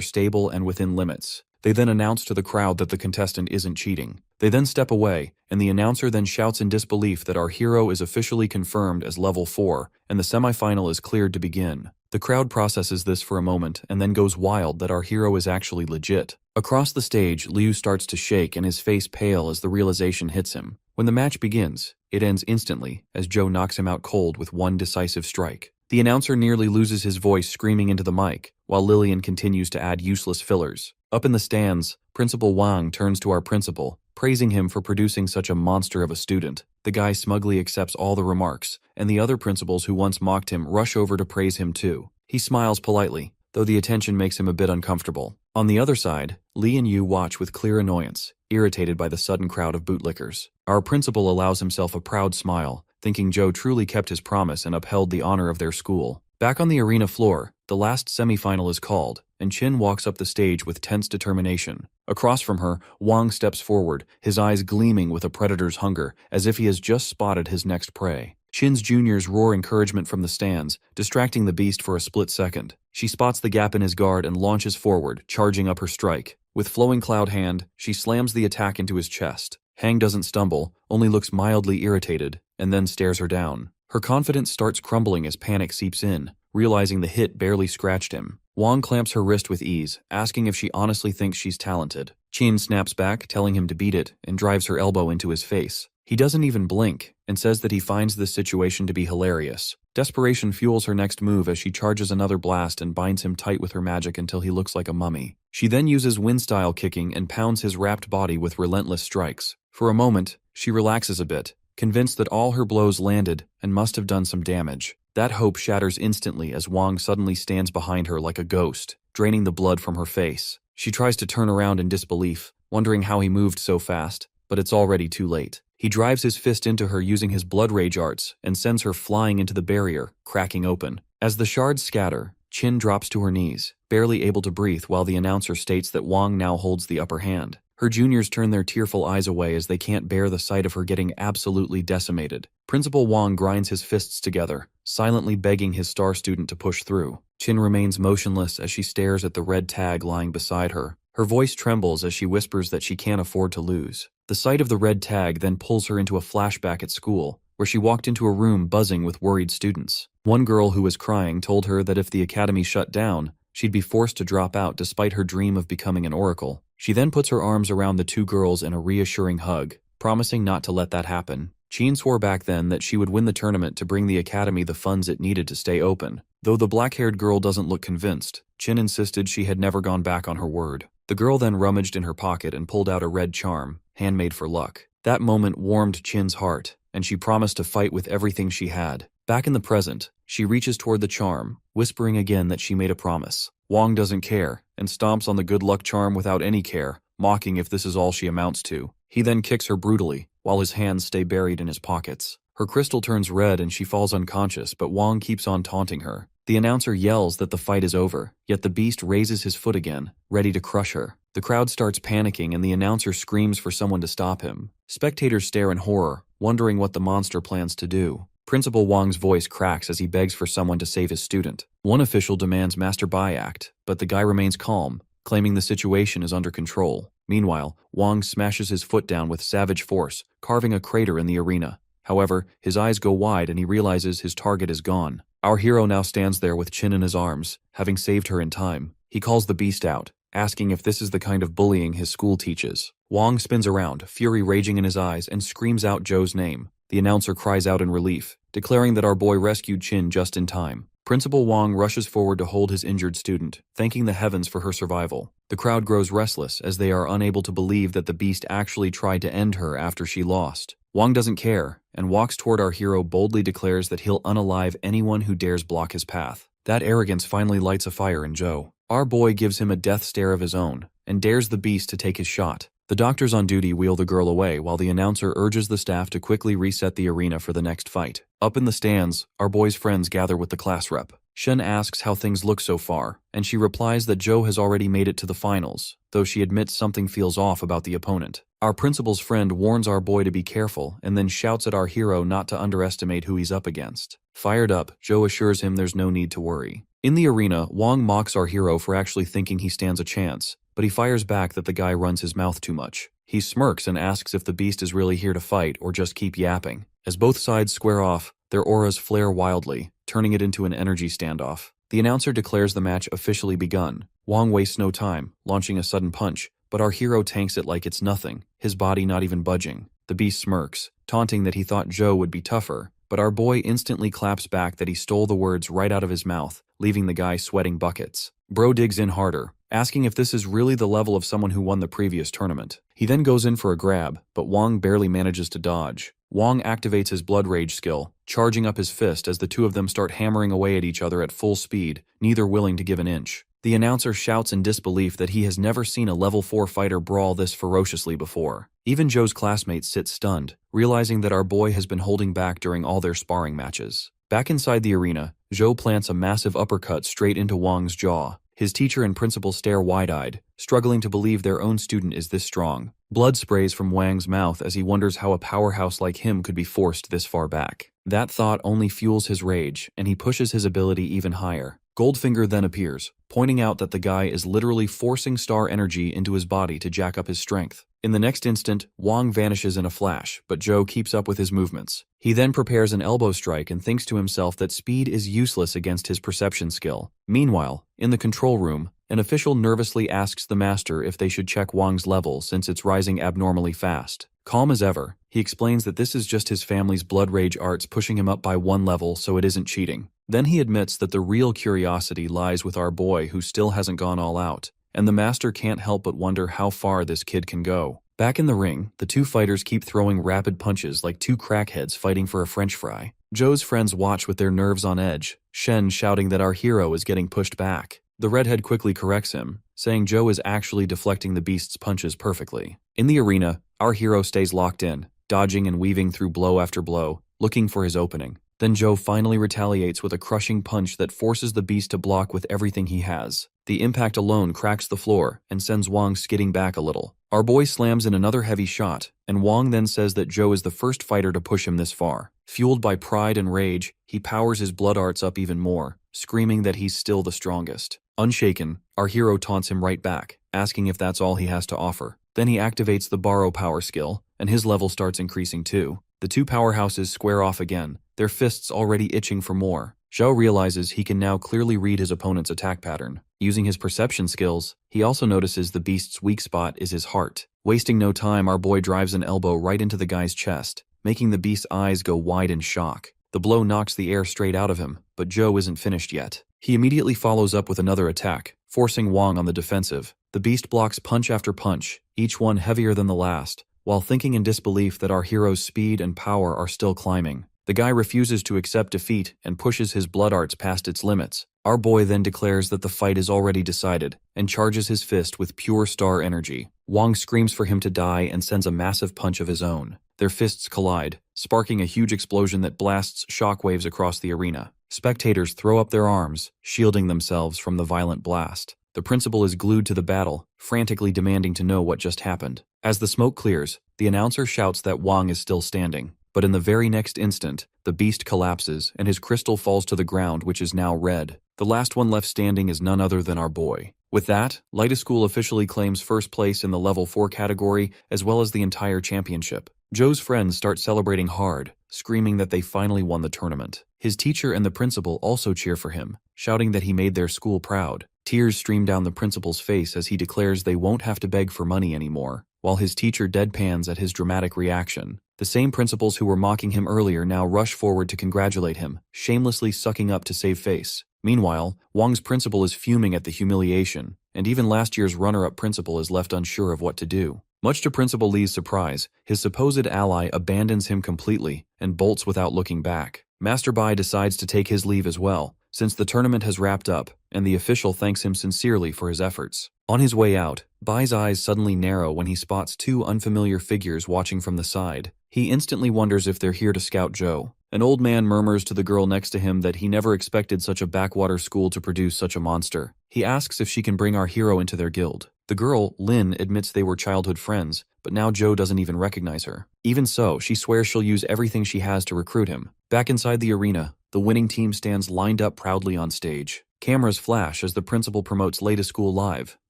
stable and within limits. They then announce to the crowd that the contestant isn't cheating. They then step away, and the announcer then shouts in disbelief that our hero is officially confirmed as level 4, and the semifinal is cleared to begin. The crowd processes this for a moment and then goes wild that our hero is actually legit. Across the stage, Liu starts to shake and his face pale as the realization hits him. When the match begins, it ends instantly as Zhou knocks him out cold with one decisive strike. The announcer nearly loses his voice screaming into the mic, while Lillian continues to add useless fillers. Up in the stands, Principal Wang turns to our principal, praising him for producing such a monster of a student. The guy smugly accepts all the remarks, and the other principals who once mocked him rush over to praise him too. He smiles politely, though the attention makes him a bit uncomfortable. On the other side, Li and Yu watch with clear annoyance, irritated by the sudden crowd of bootlickers. Our principal allows himself a proud smile, thinking Zhou truly kept his promise and upheld the honor of their school. Back on the arena floor, the last semifinal is called, and Qin walks up the stage with tense determination. Across from her, Wang steps forward, his eyes gleaming with a predator's hunger, as if he has just spotted his next prey. Qin's juniors roar encouragement from the stands, distracting the beast for a split second. She spots the gap in his guard and launches forward, charging up her strike. With flowing cloud hand, she slams the attack into his chest. Hang doesn't stumble, only looks mildly irritated, and then stares her down. Her confidence starts crumbling as panic seeps in, realizing the hit barely scratched him. Wang clamps her wrist with ease, asking if she honestly thinks she's talented. Qin snaps back, telling him to beat it, and drives her elbow into his face. He doesn't even blink, and says that he finds this situation to be hilarious. Desperation fuels her next move as she charges another blast and binds him tight with her magic until he looks like a mummy. She then uses wind-style kicking and pounds his wrapped body with relentless strikes. For a moment, she relaxes a bit, convinced that all her blows landed and must have done some damage. That hope shatters instantly as Wang suddenly stands behind her like a ghost, draining the blood from her face. She tries to turn around in disbelief, wondering how he moved so fast, but it's already too late. He drives his fist into her using his blood rage arts and sends her flying into the barrier, cracking open. As the shards scatter, Qin drops to her knees, barely able to breathe while the announcer states that Wang now holds the upper hand. Her juniors turn their tearful eyes away as they can't bear the sight of her getting absolutely decimated. Principal Wang grinds his fists together, silently begging his star student to push through. Qin remains motionless as she stares at the red tag lying beside her. Her voice trembles as she whispers that she can't afford to lose. The sight of the red tag then pulls her into a flashback at school, where she walked into a room buzzing with worried students. One girl who was crying told her that if the academy shut down, she'd be forced to drop out despite her dream of becoming an oracle. She then puts her arms around the two girls in a reassuring hug, promising not to let that happen. Qin swore back then that she would win the tournament to bring the academy the funds it needed to stay open. Though the black-haired girl doesn't look convinced, Qin insisted she had never gone back on her word. The girl then rummaged in her pocket and pulled out a red charm, handmade for luck. That moment warmed Qin's heart, and she promised to fight with everything she had. Back in the present, she reaches toward the charm, whispering again that she made a promise. Wang doesn't care, and stomps on the good luck charm without any care, mocking if this is all she amounts to. He then kicks her brutally, while his hands stay buried in his pockets. Her crystal turns red and she falls unconscious, but Wang keeps on taunting her. The announcer yells that the fight is over, yet the beast raises his foot again, ready to crush her. The crowd starts panicking and the announcer screams for someone to stop him. Spectators stare in horror, wondering what the monster plans to do. Principal Wang's voice cracks as he begs for someone to save his student. One official demands Master Bai act, but the guy remains calm, claiming the situation is under control. Meanwhile, Wang smashes his foot down with savage force, carving a crater in the arena. However, his eyes go wide and he realizes his target is gone. Our hero now stands there with Chin in his arms, having saved her in time. He calls the beast out, asking if this is the kind of bullying his school teaches. Wang spins around, fury raging in his eyes, and screams out Zhou's name. The announcer cries out in relief, declaring that our boy rescued Chin just in time. Principal Wang rushes forward to hold his injured student, thanking the heavens for her survival. The crowd grows restless as they are unable to believe that the beast actually tried to end her after she lost. Wang doesn't care, and walks toward our hero, boldly declares that he'll unalive anyone who dares block his path. That arrogance finally lights a fire in Zhou. Our boy gives him a death stare of his own, and dares the beast to take his shot. The doctors on duty wheel the girl away while the announcer urges the staff to quickly reset the arena for the next fight. Up in the stands, our boy's friends gather with the class rep. Shen asks how things look so far, and she replies that Zhou has already made it to the finals, though she admits something feels off about the opponent. Our principal's friend warns our boy to be careful and then shouts at our hero not to underestimate who he's up against. Fired up, Zhou assures him there's no need to worry. In the arena, Wang mocks our hero for actually thinking he stands a chance, but he fires back that the guy runs his mouth too much. He smirks and asks if the beast is really here to fight or just keep yapping. As both sides square off, their auras flare wildly, turning it into an energy standoff. The announcer declares the match officially begun. Wang wastes no time, launching a sudden punch, but our hero tanks it like it's nothing, his body not even budging. The beast smirks, taunting that he thought Zhou would be tougher, but our boy instantly claps back that he stole the words right out of his mouth, leaving the guy sweating buckets. Bro digs in harder, asking if this is really the level of someone who won the previous tournament. He then goes in for a grab, but Wang barely manages to dodge. Wang activates his blood rage skill, charging up his fist as the two of them start hammering away at each other at full speed, neither willing to give an inch. The announcer shouts in disbelief that he has never seen a level 4 fighter brawl this ferociously before. Even Zhou's classmates sit stunned, realizing that our boy has been holding back during all their sparring matches. Back inside the arena, Zhou plants a massive uppercut straight into Wang's jaw. His teacher and principal stare wide-eyed, struggling to believe their own student is this strong. Blood sprays from Wang's mouth as he wonders how a powerhouse like him could be forced this far back. That thought only fuels his rage, and he pushes his ability even higher. Goldfinger then appears, pointing out that the guy is literally forcing star energy into his body to jack up his strength. In the next instant, Wang vanishes in a flash, but Zhou keeps up with his movements. He then prepares an elbow strike and thinks to himself that speed is useless against his perception skill. Meanwhile, in the control room, an official nervously asks the master if they should check Wang's level since it's rising abnormally fast. Calm as ever, he explains that this is just his family's blood rage arts pushing him up by one level, so it isn't cheating. Then he admits that the real curiosity lies with our boy who still hasn't gone all out, and the master can't help but wonder how far this kid can go. Back in the ring, the two fighters keep throwing rapid punches like two crackheads fighting for a french fry. Zhou's friends watch with their nerves on edge, Shen shouting that our hero is getting pushed back. The redhead quickly corrects him, saying Zhou is actually deflecting the beast's punches perfectly. In the arena, our hero stays locked in, dodging and weaving through blow after blow, looking for his opening. Then Zhou finally retaliates with a crushing punch that forces the beast to block with everything he has. The impact alone cracks the floor and sends Wang skidding back a little. Our boy slams in another heavy shot, and Wang then says that Zhou is the first fighter to push him this far. Fueled by pride and rage, he powers his blood arts up even more, screaming that he's still the strongest. Unshaken, our hero taunts him right back, asking if that's all he has to offer. Then he activates the borrow power skill, and his level starts increasing too. The two powerhouses square off again, their fists already itching for more. Zhou realizes he can now clearly read his opponent's attack pattern. Using his perception skills, he also notices the beast's weak spot is his heart. Wasting no time, our boy drives an elbow right into the guy's chest, making the beast's eyes go wide in shock. The blow knocks the air straight out of him, but Zhou isn't finished yet. He immediately follows up with another attack, forcing Wang on the defensive. The beast blocks punch after punch, each one heavier than the last, while thinking in disbelief that our hero's speed and power are still climbing. The guy refuses to accept defeat and pushes his blood arts past its limits. Our boy then declares that the fight is already decided and charges his fist with pure star energy. Wang screams for him to die and sends a massive punch of his own. Their fists collide, sparking a huge explosion that blasts shockwaves across the arena. Spectators throw up their arms, shielding themselves from the violent blast. The principal is glued to the battle, frantically demanding to know what just happened. As the smoke clears, the announcer shouts that Wang is still standing. but in the very next instant, the beast collapses and his crystal falls to the ground, which is now red. The last one left standing is none other than our boy. With that, Lighta School officially claims first place in the Level 4 category as well as the entire championship. Joe's friends start celebrating hard, screaming that they finally won the tournament. His teacher and the principal also cheer for him, shouting that he made their school proud. Tears stream down the principal's face as he declares they won't have to beg for money anymore, while his teacher deadpans at his dramatic reaction. The same principals who were mocking him earlier now rush forward to congratulate him, shamelessly sucking up to save face. Meanwhile, Wang's principal is fuming at the humiliation, and even last year's runner-up principal is left unsure of what to do. Much to Principal Lee's surprise, his supposed ally abandons him completely and bolts without looking back. Master Bai decides to take his leave as well, since the tournament has wrapped up, and the official thanks him sincerely for his efforts. On his way out, Bai's eyes suddenly narrow when he spots two unfamiliar figures watching from the side. He instantly wonders if they're here to scout Joe. An old man murmurs to the girl next to him that he never expected such a backwater school to produce such a monster. He asks if she can bring our hero into their guild. The girl, Lin, admits they were childhood friends, but now Joe doesn't even recognize her. Even so, she swears she'll use everything she has to recruit him. Back inside the arena, the winning team stands lined up proudly on stage. Cameras flash as the principal promotes Lighta School live,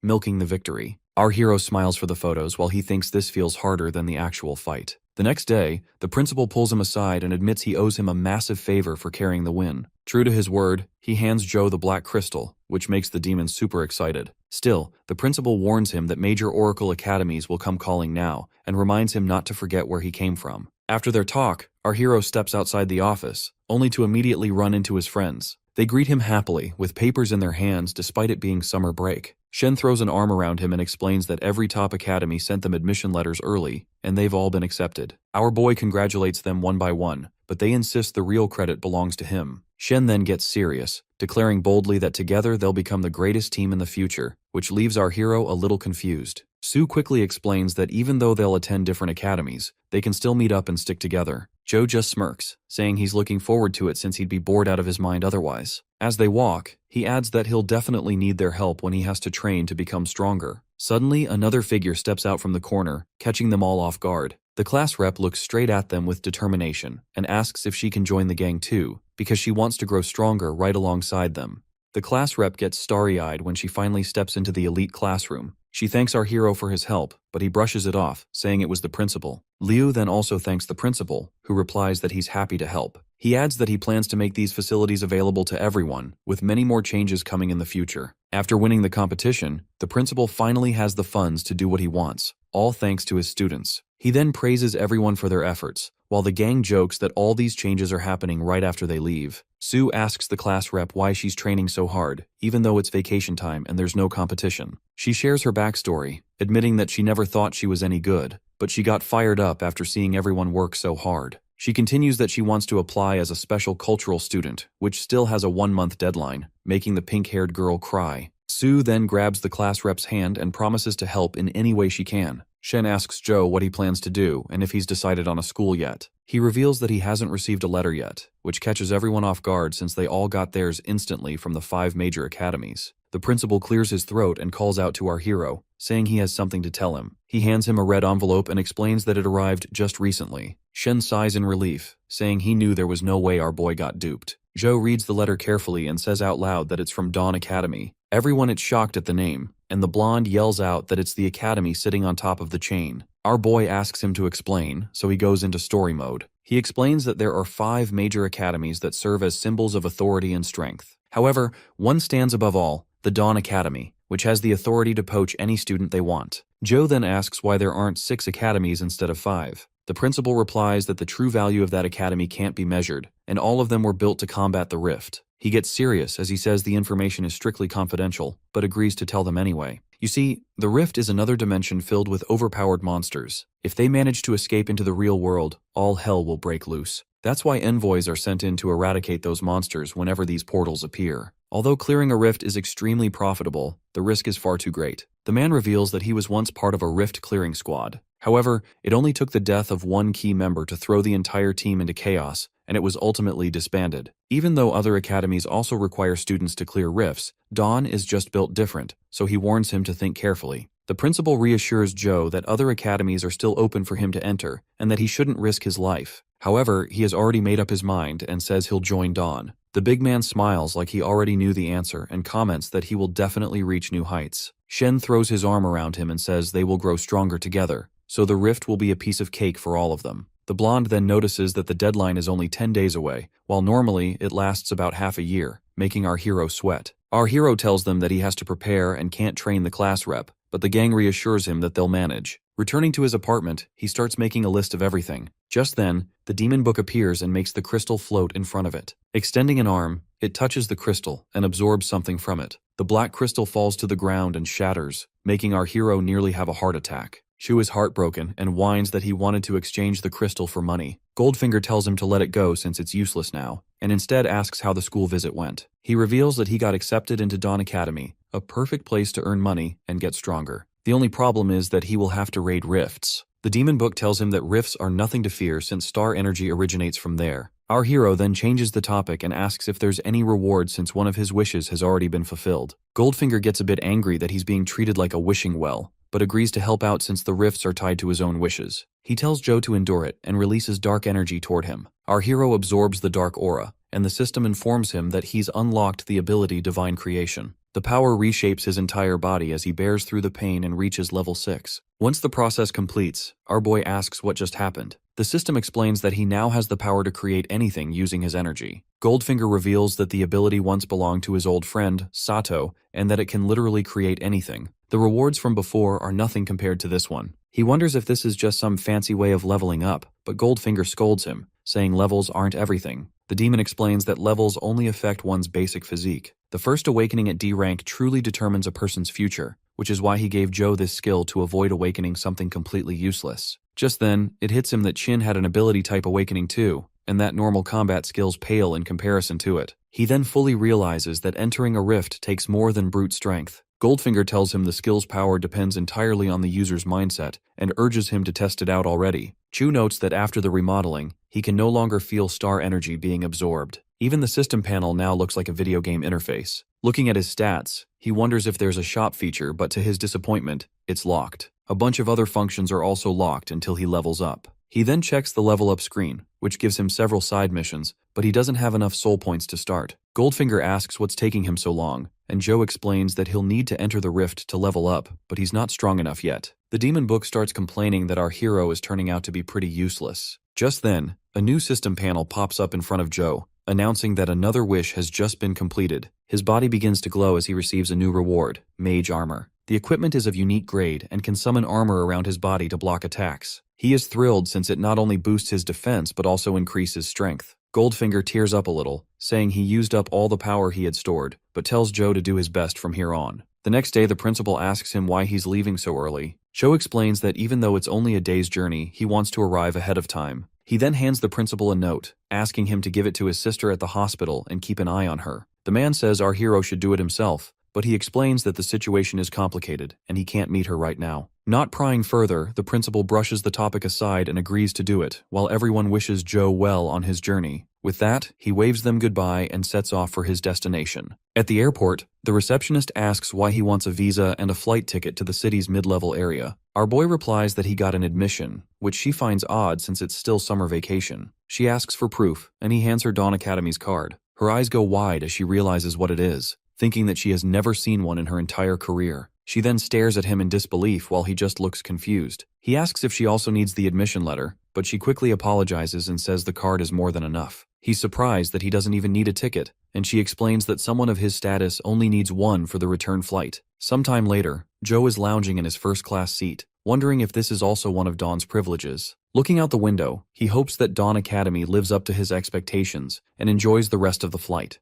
milking the victory. Our hero smiles for the photos while he thinks this feels harder than the actual fight. The next day, the principal pulls him aside and admits he owes him a massive favor for carrying the win. True to his word, he hands Joe the black crystal, which makes the demon super excited. Still, the principal warns him that major Oracle academies will come calling now, and reminds him not to forget where he came from. After their talk, our hero steps outside the office, only to immediately run into his friends. They greet him happily, with papers in their hands despite it being summer break. Shen throws an arm around him and explains that every top academy sent them admission letters early, and they've all been accepted. Our boy congratulates them one by one, but they insist the real credit belongs to him. Shen then gets serious, declaring boldly that together they'll become the greatest team in the future, which leaves our hero a little confused. Sue quickly explains that even though they'll attend different academies, they can still meet up and stick together. Joe just smirks, saying he's looking forward to it since he'd be bored out of his mind otherwise. As they walk, he adds that he'll definitely need their help when he has to train to become stronger. Suddenly, another figure steps out from the corner, catching them all off guard. The class rep looks straight at them with determination and asks if she can join the gang too, because she wants to grow stronger right alongside them. The class rep gets starry-eyed when she finally steps into the elite classroom. She thanks our hero for his help, but he brushes it off, saying it was the principal. Liu then also thanks the principal, who replies that he's happy to help. He adds that he plans to make these facilities available to everyone, with many more changes coming in the future. After winning the competition, the principal finally has the funds to do what he wants, all thanks to his students. He then praises everyone for their efforts, while the gang jokes that all these changes are happening right after they leave. Sue asks the class rep why she's training so hard, even though it's vacation time and there's no competition. She shares her backstory, admitting that she never thought she was any good, but she got fired up after seeing everyone work so hard. She continues that she wants to apply as a special cultural student, which still has a 1-month deadline, making the pink-haired girl cry. Sue then grabs the class rep's hand and promises to help in any way she can. Shen asks Joe what he plans to do and if he's decided on a school yet. He reveals that he hasn't received a letter yet, which catches everyone off guard since they all got theirs instantly from the 5 major academies. The principal clears his throat and calls out to our hero, saying he has something to tell him. He hands him a red envelope and explains that it arrived just recently. Shen sighs in relief, saying he knew there was no way our boy got duped. Joe reads the letter carefully and says out loud that it's from Dawn Academy. Everyone is shocked at the name, and the blonde yells out that it's the academy sitting on top of the chain. Our boy asks him to explain, so he goes into story mode. He explains that there are 5 major academies that serve as symbols of authority and strength. However, one stands above all, the Dawn Academy, which has the authority to poach any student they want. Joe then asks why there aren't 6 academies instead of 5. The principal replies that the true value of that academy can't be measured, and all of them were built to combat the rift. He gets serious as he says the information is strictly confidential, but agrees to tell them anyway. You see, the rift is another dimension filled with overpowered monsters. If they manage to escape into the real world, all hell will break loose. That's why envoys are sent in to eradicate those monsters whenever these portals appear. Although clearing a rift is extremely profitable, the risk is far too great. The man reveals that he was once part of a rift clearing squad. However, it only took the death of one key member to throw the entire team into chaos, and it was ultimately disbanded. Even though other academies also require students to clear rifts, Dawn is just built different, so he warns him to think carefully. The principal reassures Joe that other academies are still open for him to enter and that he shouldn't risk his life. However, he has already made up his mind and says he'll join Dawn. The big man smiles like he already knew the answer and comments that he will definitely reach new heights. Shen throws his arm around him and says they will grow stronger together, so the rift will be a piece of cake for all of them. The blonde then notices that the deadline is only 10 days away, while normally it lasts about half a year, making our hero sweat. Our hero tells them that he has to prepare and can't train the class rep, but the gang reassures him that they'll manage. Returning to his apartment, he starts making a list of everything. Just then, the demon book appears and makes the crystal float in front of it. Extending an arm, it touches the crystal and absorbs something from it. The black crystal falls to the ground and shatters, making our hero nearly have a heart attack. Shu is heartbroken and whines that he wanted to exchange the crystal for money. Goldfinger tells him to let it go since it's useless now, and instead asks how the school visit went. He reveals that he got accepted into Dawn Academy, a perfect place to earn money and get stronger. The only problem is that he will have to raid rifts. The demon book tells him that rifts are nothing to fear since star energy originates from there. Our hero then changes the topic and asks if there's any reward since one of his wishes has already been fulfilled. Goldfinger gets a bit angry that he's being treated like a wishing well, but agrees to help out since the rifts are tied to his own wishes. He tells Joe to endure it and releases dark energy toward him. Our hero absorbs the dark aura, and the system informs him that he's unlocked the ability Divine Creation. The power reshapes his entire body as he bears through the pain and reaches level 6. Once the process completes, our boy asks what just happened. The system explains that he now has the power to create anything using his energy. Goldfinger reveals that the ability once belonged to his old friend, Sato, and that it can literally create anything. The rewards from before are nothing compared to this one. He wonders if this is just some fancy way of leveling up, but Goldfinger scolds him, saying levels aren't everything. The demon explains that levels only affect one's basic physique. The first awakening at D rank truly determines a person's future, which is why he gave Joe this skill to avoid awakening something completely useless. Just then, it hits him that Shin had an ability type awakening too, and that normal combat skills pale in comparison to it. He then fully realizes that entering a rift takes more than brute strength. Goldfinger tells him the skill's power depends entirely on the user's mindset and urges him to test it out already. Chu notes that after the remodeling, he can no longer feel star energy being absorbed. Even the system panel now looks like a video game interface. Looking at his stats, he wonders if there's a shop feature, but to his disappointment, it's locked. A bunch of other functions are also locked until he levels up. He then checks the level up screen, which gives him several side missions, but he doesn't have enough soul points to start. Goldfinger asks what's taking him so long, and Joe explains that he'll need to enter the rift to level up, but he's not strong enough yet. The demon book starts complaining that our hero is turning out to be pretty useless. Just then, a new system panel pops up in front of Joe, announcing that another wish has just been completed. His body begins to glow as he receives a new reward, Mage Armor. The equipment is of unique grade and can summon armor around his body to block attacks. He is thrilled since it not only boosts his defense but also increases strength. Goldfinger tears up a little, saying he used up all the power he had stored, but tells Joe to do his best from here on. The next day, the principal asks him why he's leaving so early. Joe explains that even though it's only a day's journey, he wants to arrive ahead of time. He then hands the principal a note, asking him to give it to his sister at the hospital and keep an eye on her. The man says our hero should do it himself, but he explains that the situation is complicated and he can't meet her right now. Not prying further, the principal brushes the topic aside and agrees to do it, while everyone wishes Joe well on his journey. With that, he waves them goodbye and sets off for his destination. At the airport, the receptionist asks why he wants a visa and a flight ticket to the city's mid-level area. Our boy replies that he got an admission, which she finds odd since it's still summer vacation. She asks for proof, and he hands her Dawn Academy's card. Her eyes go wide as she realizes what it is, thinking that she has never seen one in her entire career. She then stares at him in disbelief while he just looks confused. He asks if she also needs the admission letter, but she quickly apologizes and says the card is more than enough. He's surprised that he doesn't even need a ticket, and she explains that someone of his status only needs one for the return flight. Sometime later, Joe is lounging in his first-class seat, wondering if this is also one of Dawn's privileges. Looking out the window, he hopes that Dawn Academy lives up to his expectations and enjoys the rest of the flight.